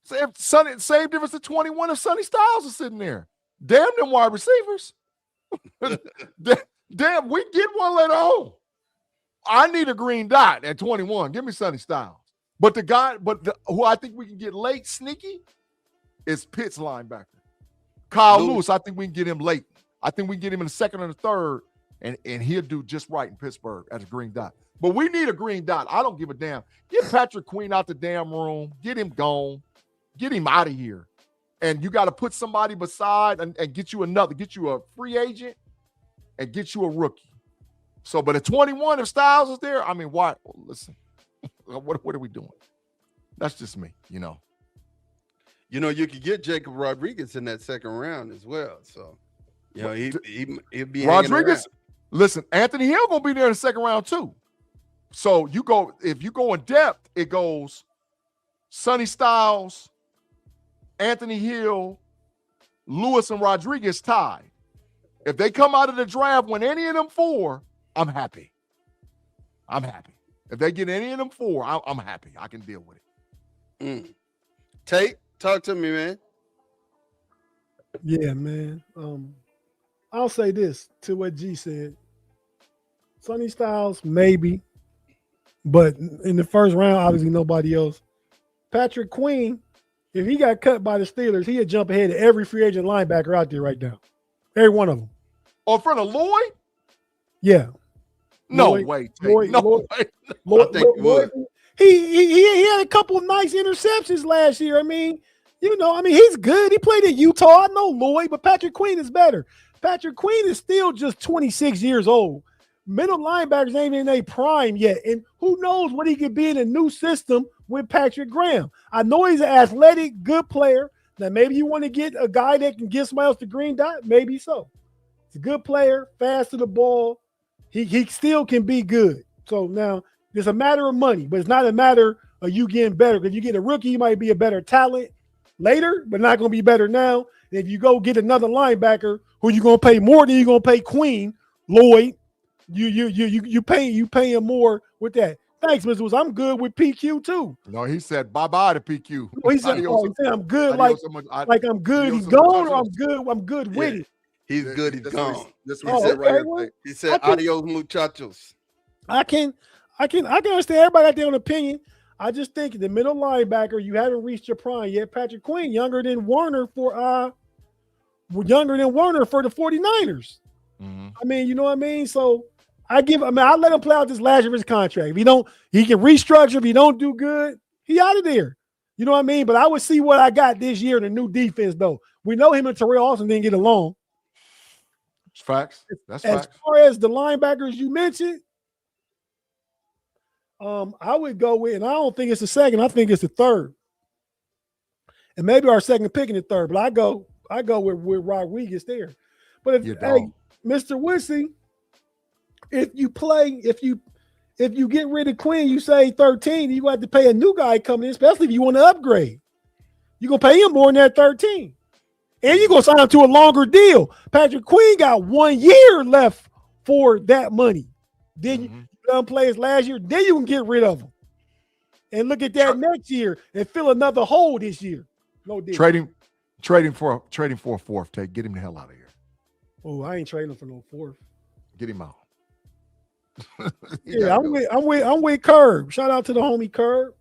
Same difference to 21 if Sonny Styles is sitting there. Damn them wide receivers. Damn, we get one later on. I need a green dot at 21. Give me Sonny Styles. But who I think we can get late sneaky is Pitt's linebacker. Kyle Lewis, I think we can get him late. I think we can get him in the second or the third, and he'll do just right in Pittsburgh as a green dot. But we need a green dot. I don't give a damn. Get Patrick Queen out the damn room. Get him gone. Get him out of here. And you got to put somebody beside and get you a free agent and get you a rookie. So, but at 21, if Styles is there, I mean, why? Listen, what are we doing? That's just me, you know. You know, you could get Jacob Rodriguez in that second round as well. So, you know, he'd be Rodriguez. Listen, Anthony Hill gonna be there in the second round too. So if you go in depth, it goes Sonny Styles, Anthony Hill, Lewis, and Rodriguez tied. If they come out of the draft when any of them four, I'm happy. If they get any of them four, I'm happy. I can deal with it. Tate, talk to me, man. Yeah, man. I'll say this to what G said. Sonny Styles, maybe. But in the first round, obviously nobody else. Patrick Queen, if he got cut by the Steelers, he'd jump ahead of every free agent linebacker out there right now. Every one of them. Oh, in front of Lloyd? Yeah. No Lloyd, way. Lloyd, no Lloyd, way. Lloyd, I think he would. He had a couple of nice interceptions last year. I mean, he's good. He played at Utah. I know Lloyd, but Patrick Queen is better. Patrick Queen is still just 26 years old. Middle linebackers ain't in their prime yet. And who knows what he could be in a new system with Patrick Graham. I know he's an athletic, good player. Now, maybe you want to get a guy that can give somebody else the green dot. Maybe so. He's a good player, fast to the ball. He still can be good. So now it's a matter of money, but it's not a matter of you getting better. Because you get a rookie, you might be a better talent later, but not going to be better now. And if you go get another linebacker who you're going to pay more than you're going to pay Queen, Lloyd, you pay him more with that. Thanks, Mr. Woods. I'm good with PQ too. No, he said bye-bye to PQ. Well, he said I'm good, like I'm good. He's gone, or I'm good with it. He's good. He's gone. That's what he said right here. Well, he said, "Adios, muchachos." I can understand everybody got their own opinion. I just think the middle linebacker, you haven't reached your prime yet. Patrick Queen, younger than Warner for the 49ers. Mm-hmm. I mean, you know what I mean? So I let him play out this last year of his contract. If he can restructure. If he don't do good, he out of there. You know what I mean? But I would see what I got this year in the new defense, though. We know him and Terrell Austin didn't get along. It's facts. That's as facts. As far as the linebackers you mentioned, I would go with, and I don't think it's the second, I think it's the third. And maybe our second pick in the third, but I go with Rodriguez there. But hey, Mr. Wissy, if you get rid of Quinn, you say 13, you have to pay a new guy coming in, especially if you want to upgrade. You're going to pay him more than that 13. And you're going to sign him to a longer deal. Patrick Queen got 1 year left for that money. Then you done players last year, then you can get rid of him. And look at that next year and fill another hole this year. No deal. Trading for a fourth. Get him the hell out of here. Oh, I ain't trading for no fourth. Get him out. Yeah, I'm with Curb. Shout out to the homie Curb.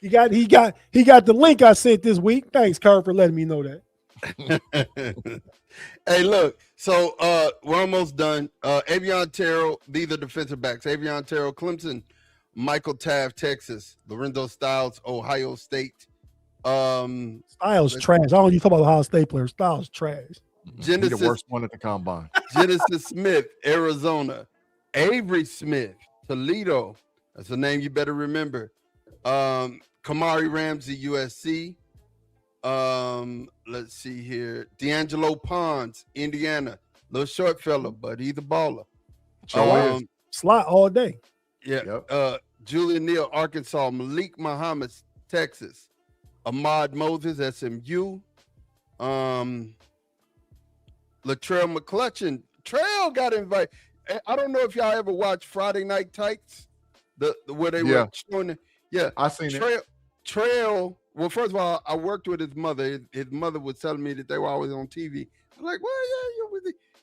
He got the link I sent this week. Thanks, Curb, for letting me know that. Hey, look. So we're almost done. Avion Terrell, these are defensive backs. Avion Terrell, Clemson. Michael Taft, Texas. Lorenzo Styles, Ohio State. Styles trash. I don't you talk about Ohio State players. Styles trash. Genesis, the worst one at the combine. Genesis Smith, Arizona. Avery Smith, Toledo. That's a name you better remember. Kamari Ramsey, USC. Let's see here. D'Angelo Pons, Indiana. Little short fella, but he's a baller. Slot all day. Yeah. Yep. Julian Neal, Arkansas. Malik Muhammad, Texas. Ahmad Moses, SMU. Latrell McClutchin. Trail got invited. I don't know if y'all ever watched Friday Night Tights, The where they were showing it. Yeah, I seen it. Trail. Well, first of all, I worked with his mother. His mother was telling me that they were always on TV. I'm like, well,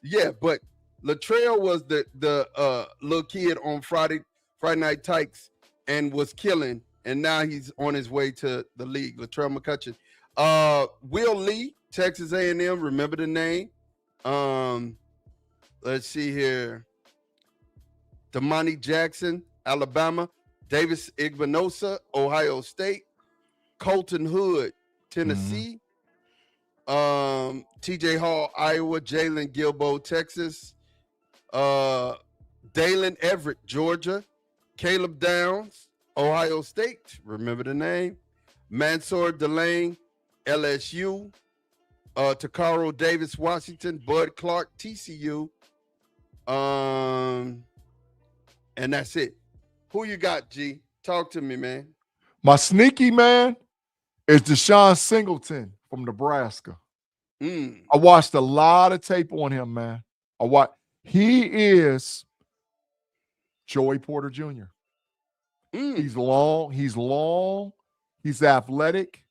yeah, but Latrell was the little kid on Friday Night Tykes and was killing, and now he's on his way to the league. Latrell McCutcheon. Will Lee, Texas A&M. Remember the name? Let's see here. Damani Jackson, Alabama. Davis Igbinosa, Ohio State. Colton Hood, Tennessee. TJ Hall, Iowa. Jalen Gilbo, Texas. Dalen Everett, Georgia. Caleb Downs, Ohio State. Remember the name. Mansour Delane, LSU. Takaro Davis, Washington. Bud Clark, TCU. And that's it. Who you got, G? Talk to me, man. My sneaky man is Deshaun Singleton from Nebraska. I watched a lot of tape on him, man. He is Joey Porter Jr. He's long. He's athletic.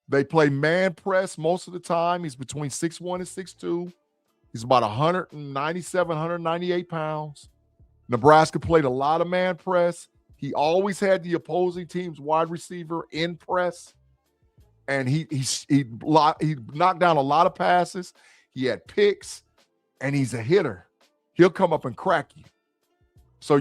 They play man press most of the time. He's between 6'1" and 6'2". He's about 197, 198 pounds. Nebraska played a lot of man press. He always had the opposing team's wide receiver in press. And he knocked down a lot of passes. He had picks, and he's a hitter. He'll come up and crack you. So,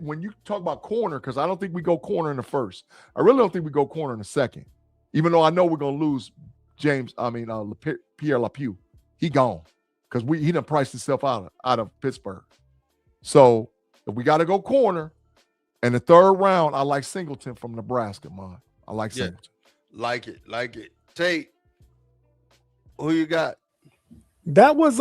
when you talk about corner, because I don't think we go corner in the first. I really don't think we go corner in the second. Even though I know we're going to lose Pierre LaPue. He gone because he done priced himself out of Pittsburgh. So if we got to go corner, in the third round, I like Singleton from Nebraska, man. I like Singleton. Like it. Tate, who you got? That was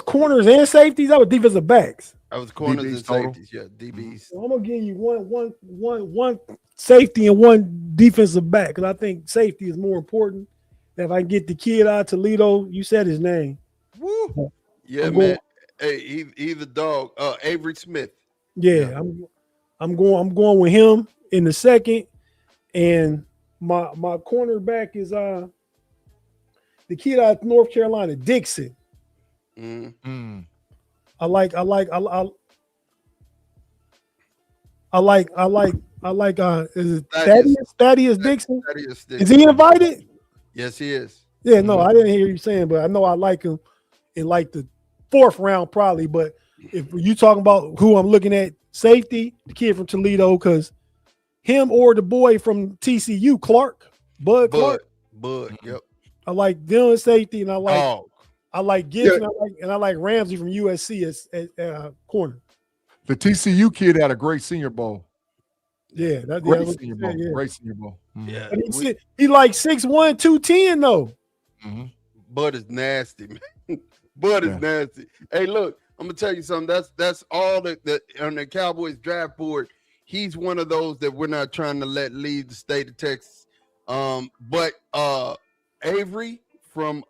corners and safeties. That was defensive backs. That was corners DBs and total. safeties. Yeah, DBs. So I'm gonna give you one safety and one defensive back because I think safety is more important. If I can get the kid out of Toledo, you said his name. Woo. Yeah, man. Hey, he's the dog. Avery Smith. Yeah, I'm going with him in the second, and my cornerback is the kid out of North Carolina, Dixon. I like is it Thaddeus Dixon? Thaddeus Dixon. Is he invited? Yes, he is. Yeah, no, I didn't hear you saying, but I know I like him in like the fourth round probably. But if you talking about who I'm looking at, safety, the kid from Toledo, because him or the boy from TCU, Bud Clark. Bud, yep. I like Dylan safety, and I like Gibson, and I like Ramsey from USC as corner. The TCU kid had a great Senior Bowl. Yeah, Great Senior Bowl. Great Senior Bowl. Yeah, he like 6'1", 210 though. Bud is nasty, man. Bud is nasty. Hey, look, I'm gonna tell you something. That's all that on the Cowboys draft board. He's one of those that we're not trying to let leave the state of Texas. But Avery from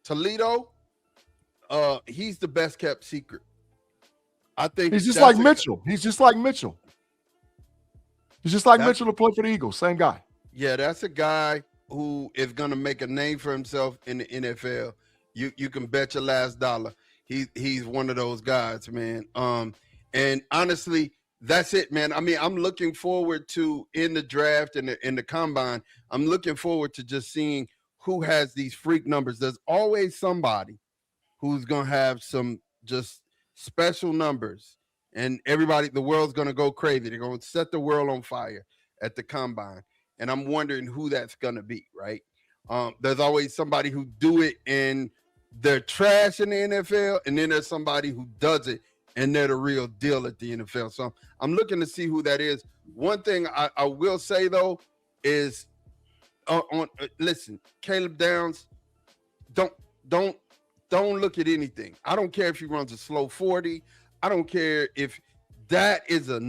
Toledo, he's the best kept secret. I think he's just like Mitchell. He's just like Mitchell. He's just like Mitchell to play for the Eagles. Same guy. Yeah, that's a guy who is gonna make a name for himself in the NFL. You can bet your last dollar. He's one of those guys, man. And honestly, that's it, man. I mean, I'm looking forward to in the draft and in the combine. I'm looking forward to just seeing who has these freak numbers. There's always somebody who's gonna have some just special numbers, and the world's gonna go crazy. They're gonna set the world on fire at the combine, and I'm wondering who that's gonna be. Right? There's always somebody who do it and they're trash in the NFL, and then there's somebody who does it and they're the real deal at the NFL. So I'm looking to see who that is. One thing I will say though is, listen, Caleb Downs, don't look at anything. I don't care if he runs a slow 40. I don't care if that is a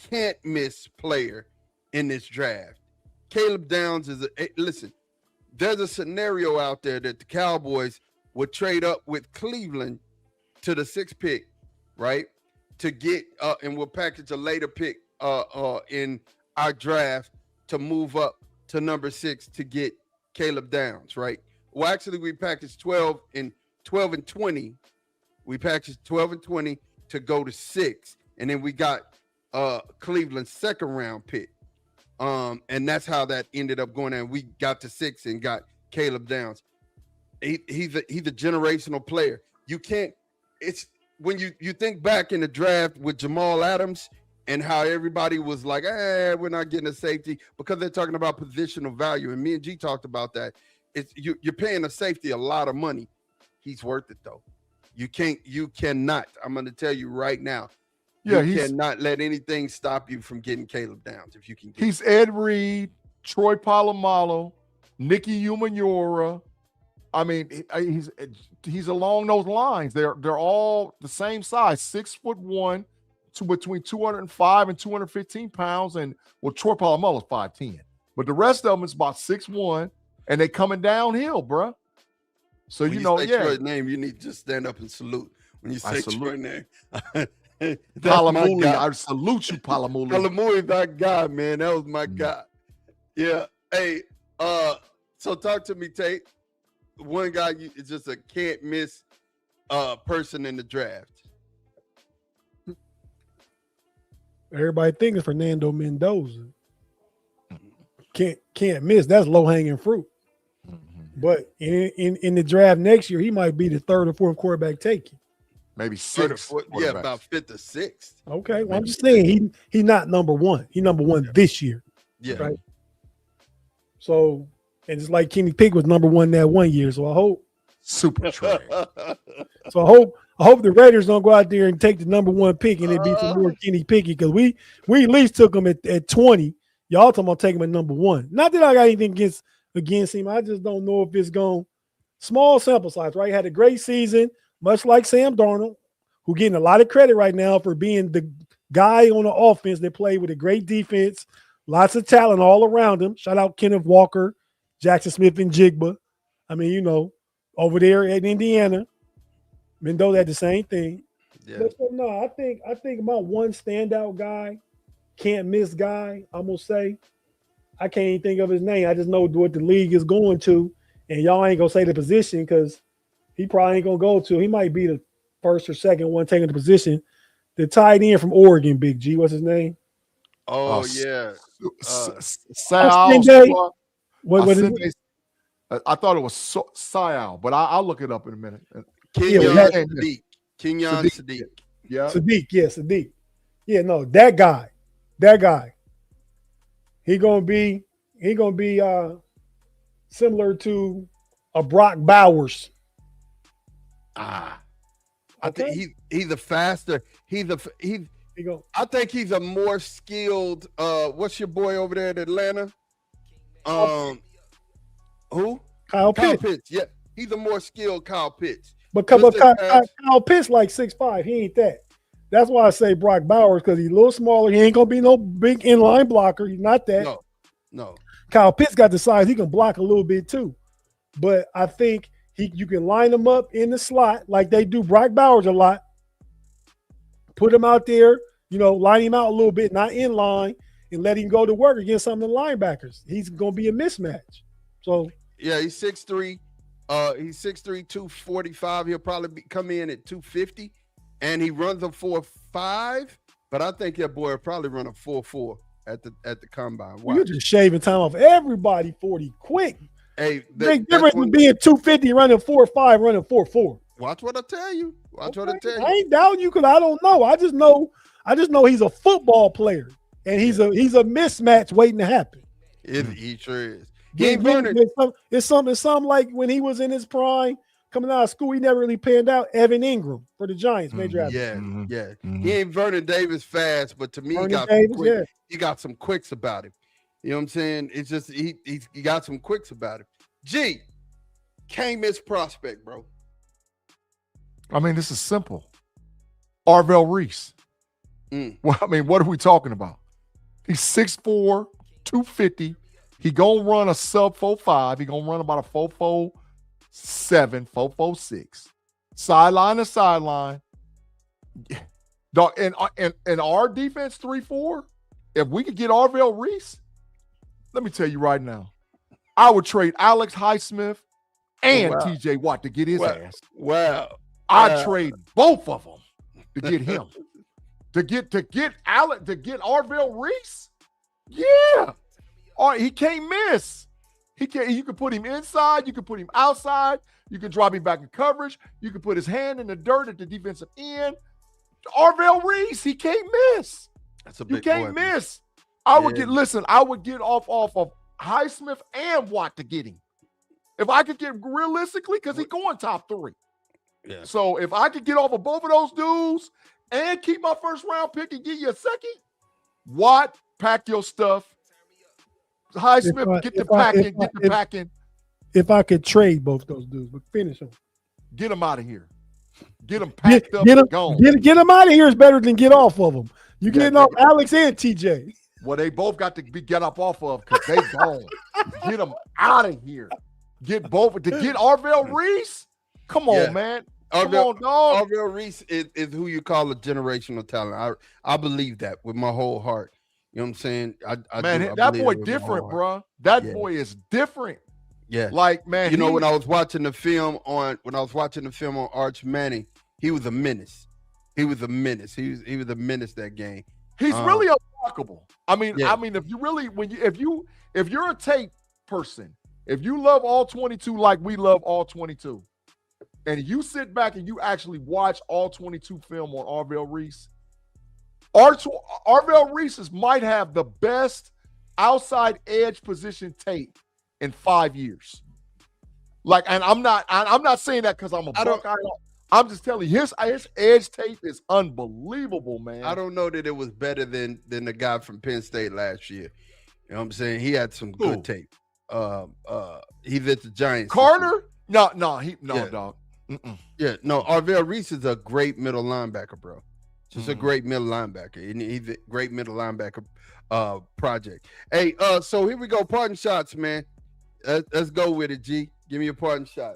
can't miss player in this draft. Caleb Downs is listen. There's a scenario out there that the Cowboys would trade up with Cleveland to the 6th pick, right? To get and we'll package a later pick in our draft to move up to number 6 to get Caleb Downs, right? Well, actually, we packaged 12 and 20. We packaged 12 and 20 to go to 6, and then we got Cleveland's 2nd round pick. And that's how that ended up going. And we got to 6 and got Caleb Downs. He's a generational player. You can't. It's when you think back in the draft with Jamal Adams and how everybody was like, we're not getting a safety because they're talking about positional value. And me and G talked about that. You're paying a safety a lot of money. He's worth it though. You cannot. I'm going to tell you right now. Yeah, you cannot let anything stop you from getting Caleb Downs if you can get he's Ed Reed, Troy Polamalu, Nicky Umanura. I mean, he's along those lines. They're all the same size, 6'1", between 205 and 215 pounds. And well, Troy Polamalu is 5'10", but the rest of them is about 6'1", and they coming downhill, bruh. So when you say Troy's name, you need to just stand up and salute when you say Troy's name. Palamuli, I salute you, Palamuli. Palamuli, that guy, man. That was my guy. Yeah. Hey, so talk to me, Tate. One guy is just a can't miss person in the draft. Everybody thinking Fernando Mendoza. Can't miss. That's low hanging fruit. But in the draft next year, he might be the 3rd or 4th quarterback taken. Maybe 6th. Yeah, about 5th or 6th. Okay, well, I'm just saying he not number 1. He number 1 this year. Yeah. Right. So, and it's like Kenny Pickett was number 1 that one year. So I hope super trash. So I hope the Raiders don't go out there and take the number 1 pick and it be some more Kenny Pickett, because we at least took him at 20. Y'all talking about taking him at number 1. Not that I got anything against him. I just don't know if it's going small sample size, right? Had a great season, much like Sam Darnold, who getting a lot of credit right now for being the guy on the offense that played with a great defense, lots of talent all around him. Shout out Kenneth Walker, Jackson Smith, and Jigba. I mean, over there at Indiana, Mendoza had the same thing. Yeah. But so, no, I think about one standout guy, can't miss guy, I'm going to say. I can't even think of his name. I just know what the league is going to, and y'all ain't going to say the position because he probably ain't going to go to. He might be the 1st or 2nd one taking the position. The tight end from Oregon, Big G. What's his name? Oh, yeah. Sal. What is it? I thought it was Sial, but I'll look it up in a minute. Kenyon Sadiq. Yeah. Sadiq. Yeah, no, that guy. He gonna be similar to a Brock Bowers. I think he's a faster. I think he's a more skilled. What's your boy over there in Atlanta? Who? Kyle Pitts. Yeah, he's a more skilled Kyle Pitts. But Kyle Pitts like 6'5". He ain't that. That's why I say Brock Bowers, because he's a little smaller. He ain't gonna be no big inline blocker. He's not that. No. Kyle Pitts got the size. He can block a little bit too. But I think you can line him up in the slot like they do Brock Bowers a lot. Put him out there, line him out a little bit, not in line, and let him go to work against some of the linebackers. He's gonna be a mismatch. So yeah, he's 6'3". He's 6'3", 245. He'll probably come in at 250. And he runs a 4.5, but I think that boy will probably run a 4.4 at the combine. Wow. You're just shaving time off everybody 40 quick. Hey, big difference in being 250 running 4.5, running 4.4. Watch what I tell you. I ain't doubting you because I don't know. I just know he's a football player, and he's a mismatch waiting to happen. He sure is. It's something like when he was in his prime. Coming out of school, he never really panned out. Evan Ingram for the Giants. Major He ain't Vernon Davis fast, but to me, he got some quicks about him. You know what I'm saying? It's just he got some quicks about him. G, can't miss prospect, bro. I mean, this is simple. Arvell Reese. Well, I mean, what are we talking about? He's 6'4", 250. He gonna run a sub 4.5. He gonna run about a 4.47, 4.46. sideline to sideline. Dog, and our defense 3-4, if we could get Arvell Reese, let me tell you right now, I would trade Alex Highsmith and TJ Watt to get his ass. Wow. I'd trade both of them to get him. to get Arvell Reese? Yeah. He can't miss. You can put him inside, you can put him outside, you can drop him back in coverage, you can put his hand in the dirt at the defensive end. Arvell Reese, he can't miss. That's a big You can't boy, miss. I would get off of Highsmith and Watt to get him. If I could get realistically, because he's going top 3. Yeah. So if I could get off of both of those dudes and keep my first round pick and get you a second, Watt, pack your stuff. Highsmith, get the packing. If I could trade both those dudes, but finish them. Get them out of here. Get them packed up and gone. Get them out of here is better than get off of them. You getting off Alex and TJ. Well, they both got to be get up off of because they gone. Get them out of here. Get both to get Arvell Reese. Come on, man. Come on, dog. Arvell Reese is who you call a generational talent. I believe that with my whole heart. You know what I'm saying? That boy different, bro. That boy is different. Yeah. Like, man, you know, when I was watching the film on Arch Manning, he was a menace. He was a menace that game. He's really unblockable. I mean, if you really if you're a tape person, if you love all 22 like we love all 22, and you sit back and you actually watch all 22 film on Arvell Reese, Arvell Reese might have the best outside edge position tape in 5 years. Like, and I'm not saying that because I'm a Buckeye. I'm just telling you, his edge tape is unbelievable, man. I don't know that it was better than the guy from Penn State last year. You know what I'm saying? He had some good tape. He's at the Giants. Carter? No, dog. Mm-mm. Yeah, no, Arvell Reese is a great middle linebacker, bro. Just a great middle linebacker. And he's a great middle linebacker project. Hey, so here we go. Parting shots, man. Let's go with it, G. Give me a parting shot.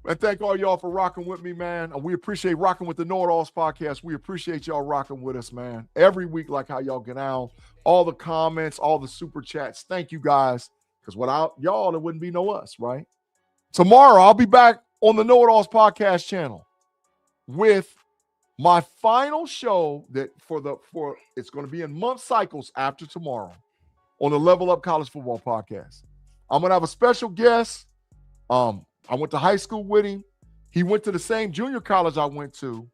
And thank all y'all for rocking with me, man. And we appreciate rocking with the KnoItAllz podcast. We appreciate y'all rocking with us, man. Every week, like how y'all get out, all the comments, all the super chats. Thank you guys. Because without y'all, there wouldn't be no us, right? Tomorrow, I'll be back on the KnoItAllz podcast channel with my final show that for it's going to be in month cycles after tomorrow on the Level Up College Football podcast. I'm going to have a special guest. I went to high school with him. He went to the same junior college I went to,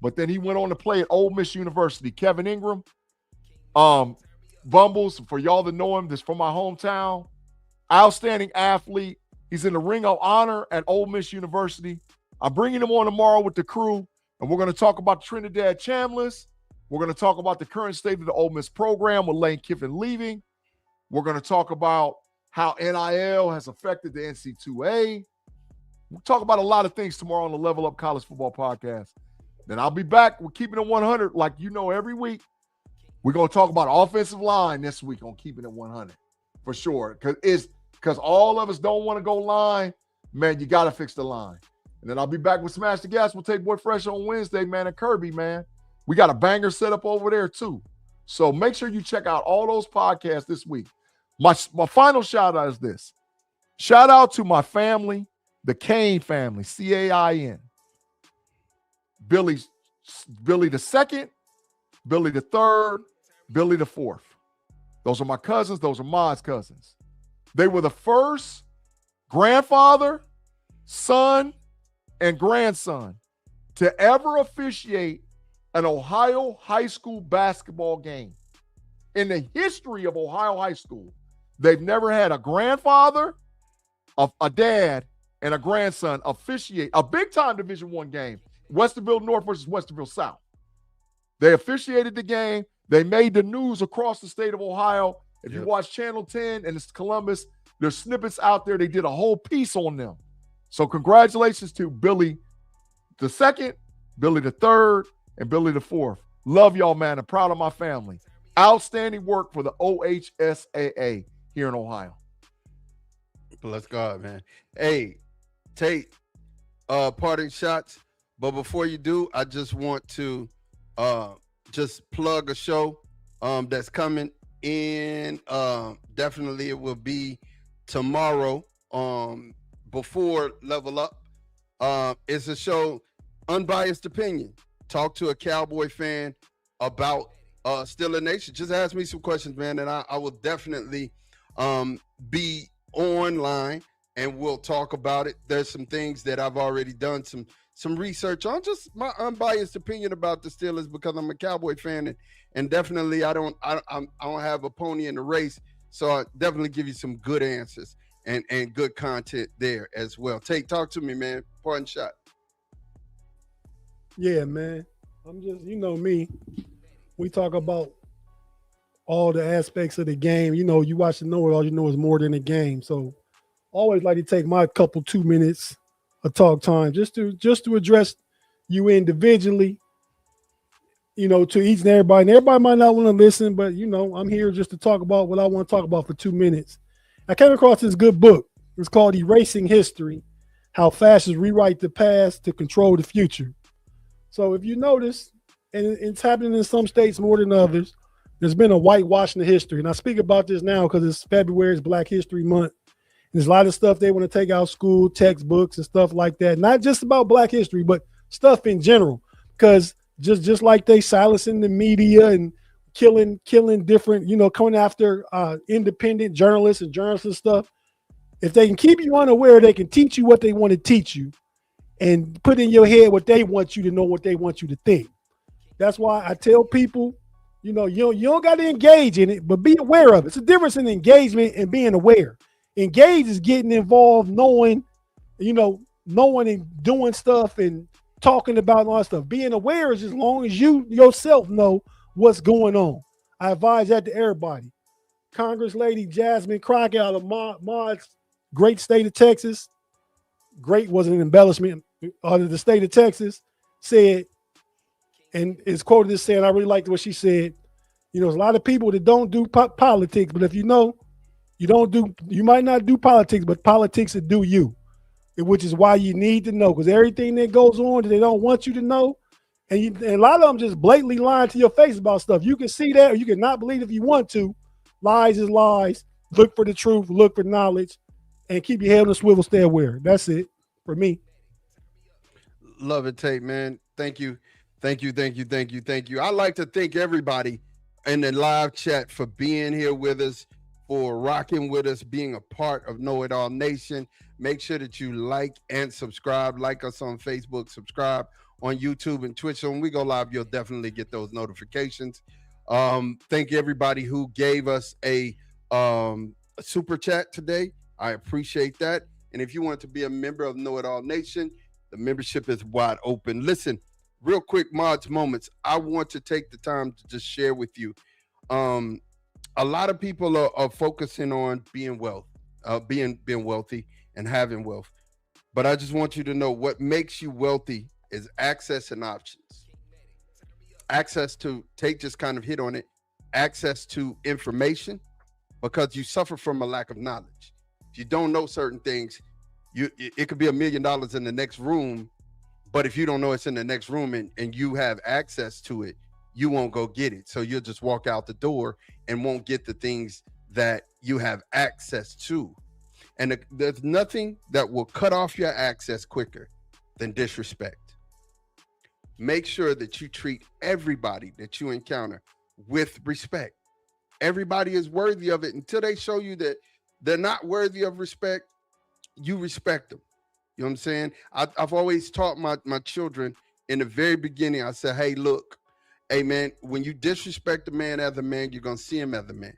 but then he went on to play at Ole Miss University. Kevin Ingram, Bumbles, for y'all that know him, that's from my hometown. Outstanding athlete. He's in the Ring of Honor at Ole Miss University. I'm bringing him on tomorrow with the crew, and we're going to talk about Trinidad Chambliss. We're going to talk about the current state of the Ole Miss program with Lane Kiffin leaving. We're going to talk about how NIL has affected the NC2A. We'll talk about a lot of things tomorrow on the Level Up College Football podcast. Then I'll be back. We're keeping it 100 like you know every week. We're going to talk about offensive line this week on Keeping It 100 for sure. Because all of us don't want to go line. Man, you got to fix the line. And then I'll be back with Smash the Gas. We'll take Boy Fresh on Wednesday, man, and Kirby, man. We got a banger set up over there too. So make sure you check out all those podcasts this week. My final shout out is this. Shout out to my family, the Cain family, C-A-I-N. Billy the second, Billy the third, Billy the fourth. Those are my cousins. Those are Ma's cousins. They were the first grandfather, son, and grandson to ever officiate an Ohio high school basketball game. In the history of Ohio high school, they've never had a grandfather, a dad, and a grandson officiate a big-time Division I game, Westerville North versus Westerville South. They officiated the game. They made the news across the state of Ohio. If you watch Channel 10 and it's Columbus, there's snippets out there. They did a whole piece on them. So congratulations to Billy the second, Billy the third, and Billy the fourth. Love y'all, man. I'm proud of my family. Outstanding work for the OHSAA here in Ohio. Bless God, man. Hey, Tate, parting shots. But before you do, I just want to just plug a show that's coming in. Definitely it will be tomorrow before Level Up. It's a show, Unbiased Opinion. Talk to a Cowboy fan about Steeler Nation. Just ask me some questions, man, and I will definitely be online and we'll talk about it. There's some things that I've already done some research on, just my unbiased opinion about the Steelers because I'm a Cowboy fan, and definitely I don't have a pony in the race, so I definitely give you some good answers and good content there as well. Talk to me, man. Parting shot. Yeah, man. I'm just, you know me. We talk about all the aspects of the game. You know, you watch the know-it-all, you know it's more than a game. So always like to take my couple 2 minutes of talk time just to address you individually, you know, to each and everybody. And everybody might not want to listen, but you know, I'm here just to talk about what I want to talk about for 2 minutes. I came across this good book. It's called Erasing History: How Fascists Rewrite the Past to Control the Future. So if you notice, and it's happening in some states more than others, there's been a whitewashing of history. And I speak about this now because it's February, it's Black History Month. There's a lot of stuff they want to take out school textbooks and stuff like that. Not just about Black history, but stuff in general. Because just like they silencing the media and killing different, you know, coming after independent journalists and stuff. If they can keep you unaware, they can teach you what they want to teach you and put in your head what they want you to know, what they want you to think. That's why I tell people, you know, you don't got to engage in it, but be aware of it. It's a difference in engagement and being aware. Engage is getting involved, knowing and doing stuff and talking about all that stuff. Being aware is as long as you yourself know what's going on. I advise that to everybody. Congress Lady Jasmine Crockett out of Maud's great state of Texas, great was an embellishment out of the state of Texas, said, and is quoted as saying, I really liked what she said, you know, there's a lot of people that don't do politics, but if you know, you might not do politics, but politics will do you, which is why you need to know, because everything that goes on that they don't want you to know, and a lot of them just blatantly lying to your face about stuff. You can see that, or you can not believe if you want to. Lies is lies. Look for the truth, look for knowledge, and keep your head on the swivel, stay aware. That's it for me. Love it, Tate, man. Thank you. I'd like to thank everybody in the live chat for being here with us, for rocking with us, being a part of Know It All Nation. Make sure that you like and subscribe. Like us on Facebook, subscribe on YouTube and Twitch. So when we go live, you'll definitely get those notifications. Thank everybody who gave us a super chat today. I appreciate that. And if you want to be a member of Know It All Nation, the membership is wide open. Listen, real quick, Mods Moments. I want to take the time to just share with you. A lot of people are focusing on being wealthy and having wealth. But I just want you to know what makes you wealthy is access and options. Access to, Tate just kind of hit on it, access to information, because you suffer from a lack of knowledge. If you don't know certain things, it could be $1 million in the next room, but if you don't know it's in the next room and you have access to it, you won't go get it. So you'll just walk out the door and won't get the things that you have access to. And there's nothing that will cut off your access quicker than disrespect. Make sure that you treat everybody that you encounter with respect. Everybody is worthy of it. Until they show you that they're not worthy of respect, you respect them. You know what I'm saying? I've always taught my children in the very beginning. I said, hey, look, hey, man, when you disrespect a man as a man, you're going to see him as a man.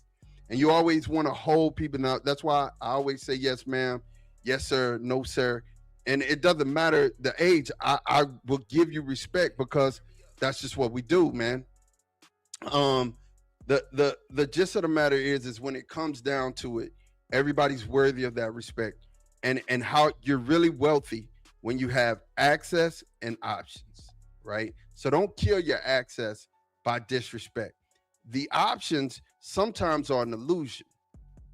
And you always want to hold people. Now, that's why I always say, yes, ma'am. Yes, sir. No, sir. And it doesn't matter the age. I will give you respect because that's just what we do, man. The gist of the matter is when it comes down to it, everybody's worthy of that respect. And how you're really wealthy when you have access and options, right? So don't kill your access by disrespect. The options sometimes are an illusion.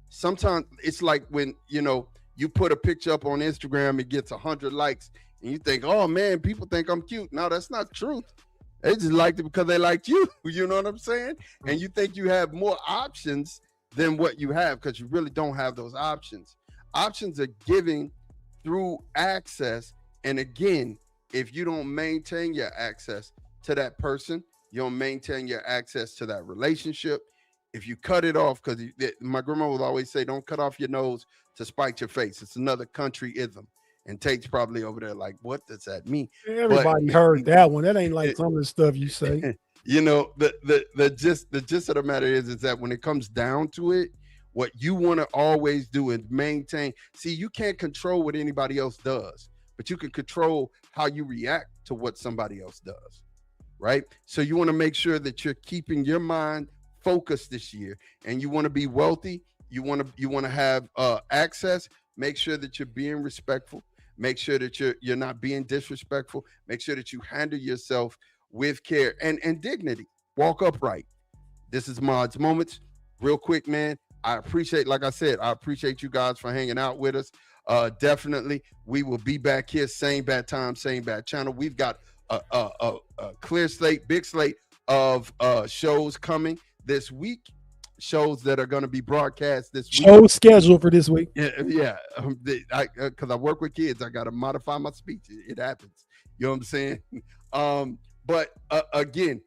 Sometimes it's like when, you put a picture up on Instagram, it gets 100 likes and you think, oh man, people think I'm cute. No, that's not truth. They just liked it because they liked you. You know what I'm saying? And you think you have more options than what you have, because you really don't have those options. Options are given through access. And again, if you don't maintain your access to that person, you don't maintain your access to that relationship. If you cut it off, because my grandma would always say, don't cut off your nose to spite your face. It's another country ism. And Tate's probably over there like, what does that mean? Everybody heard that one. That ain't like some of the stuff you say. You know, the gist of the matter is that when it comes down to it, what you want to always do is maintain. See, you can't control what anybody else does, but you can control how you react to what somebody else does, right? So you want to make sure that you're keeping your mind focused this year, and you want to be wealthy. You want to have access. Make sure that you're being respectful. Make sure that you're not being disrespectful. Make sure that you handle yourself with care and dignity. Walk upright. This is Mod's Moments. Real quick, man. I appreciate, like I said, I appreciate you guys for hanging out with us. Definitely, we will be back here, same bad time, same bad channel. We've got a clear slate, big slate of shows coming this week. Shows that are going to be broadcast this week. Show schedule for this week. Yeah. Because I work with kids, I got to modify my speech. It happens. You know what I'm saying? But again,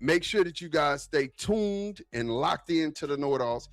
make sure that you guys stay tuned and locked into the KnoItAllz.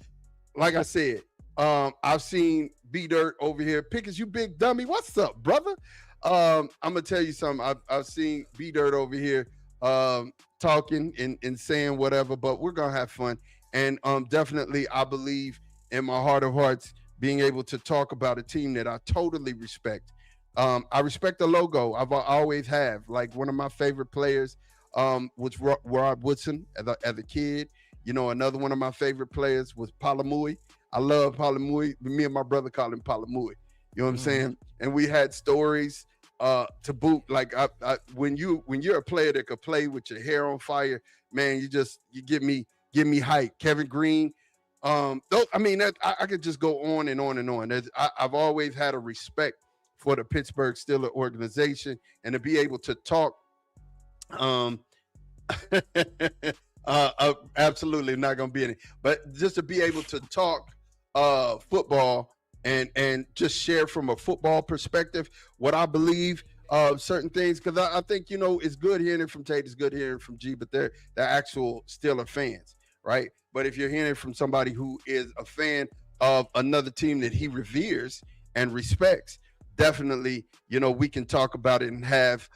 Like I said, I've seen B-Dirt over here. Pickens, you big dummy. What's up, brother? I'm going to tell you something. I've seen B-Dirt over here talking and saying whatever, but we're going to have fun. And definitely, I believe in my heart of hearts, being able to talk about a team that I totally respect. I respect the logo. I always have. Like, one of my favorite players was Rod Woodson as a kid. You know, another one of my favorite players was Palamui. I love Palamui. Me and my brother call him Palamui. You know what I'm saying? And we had stories to boot. Like, when you're a player that could play with your hair on fire, man, you give me hype. Kevin Green. I could just go on and on and on. I've always had a respect for the Pittsburgh Steelers organization, and to be able to talk, absolutely not going to be any, but just to be able to talk football and just share from a football perspective what I believe certain things, because I think, you know, it's good hearing it from Tate, it's good hearing from G, but they're actual Steeler fans. Right. But if you're hearing from somebody who is a fan of another team that he reveres and respects, definitely, you know, we can talk about it and have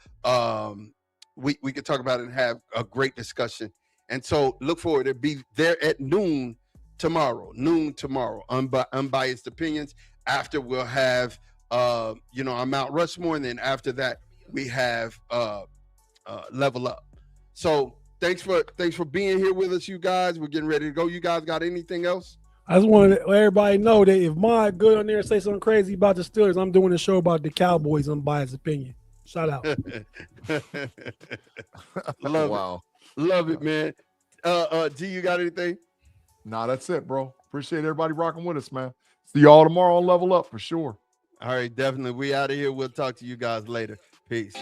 we can talk about it and have a great discussion. And so look forward to be there at noon tomorrow, unbiased opinions. After we'll have you know, our Mount Rushmore, and then after that we have Level Up. So Thanks for being here with us, you guys. We're getting ready to go. You guys got anything else? I just want to let everybody know that if Mod good on there and say something crazy about the Steelers, I'm doing a show about the Cowboys, unbiased opinion. Shout out. Love it, man. G, you got anything? Nah, that's it, bro. Appreciate everybody rocking with us, man. See y'all tomorrow on Level Up for sure. All right, definitely. We out of here. We'll talk to you guys later. Peace.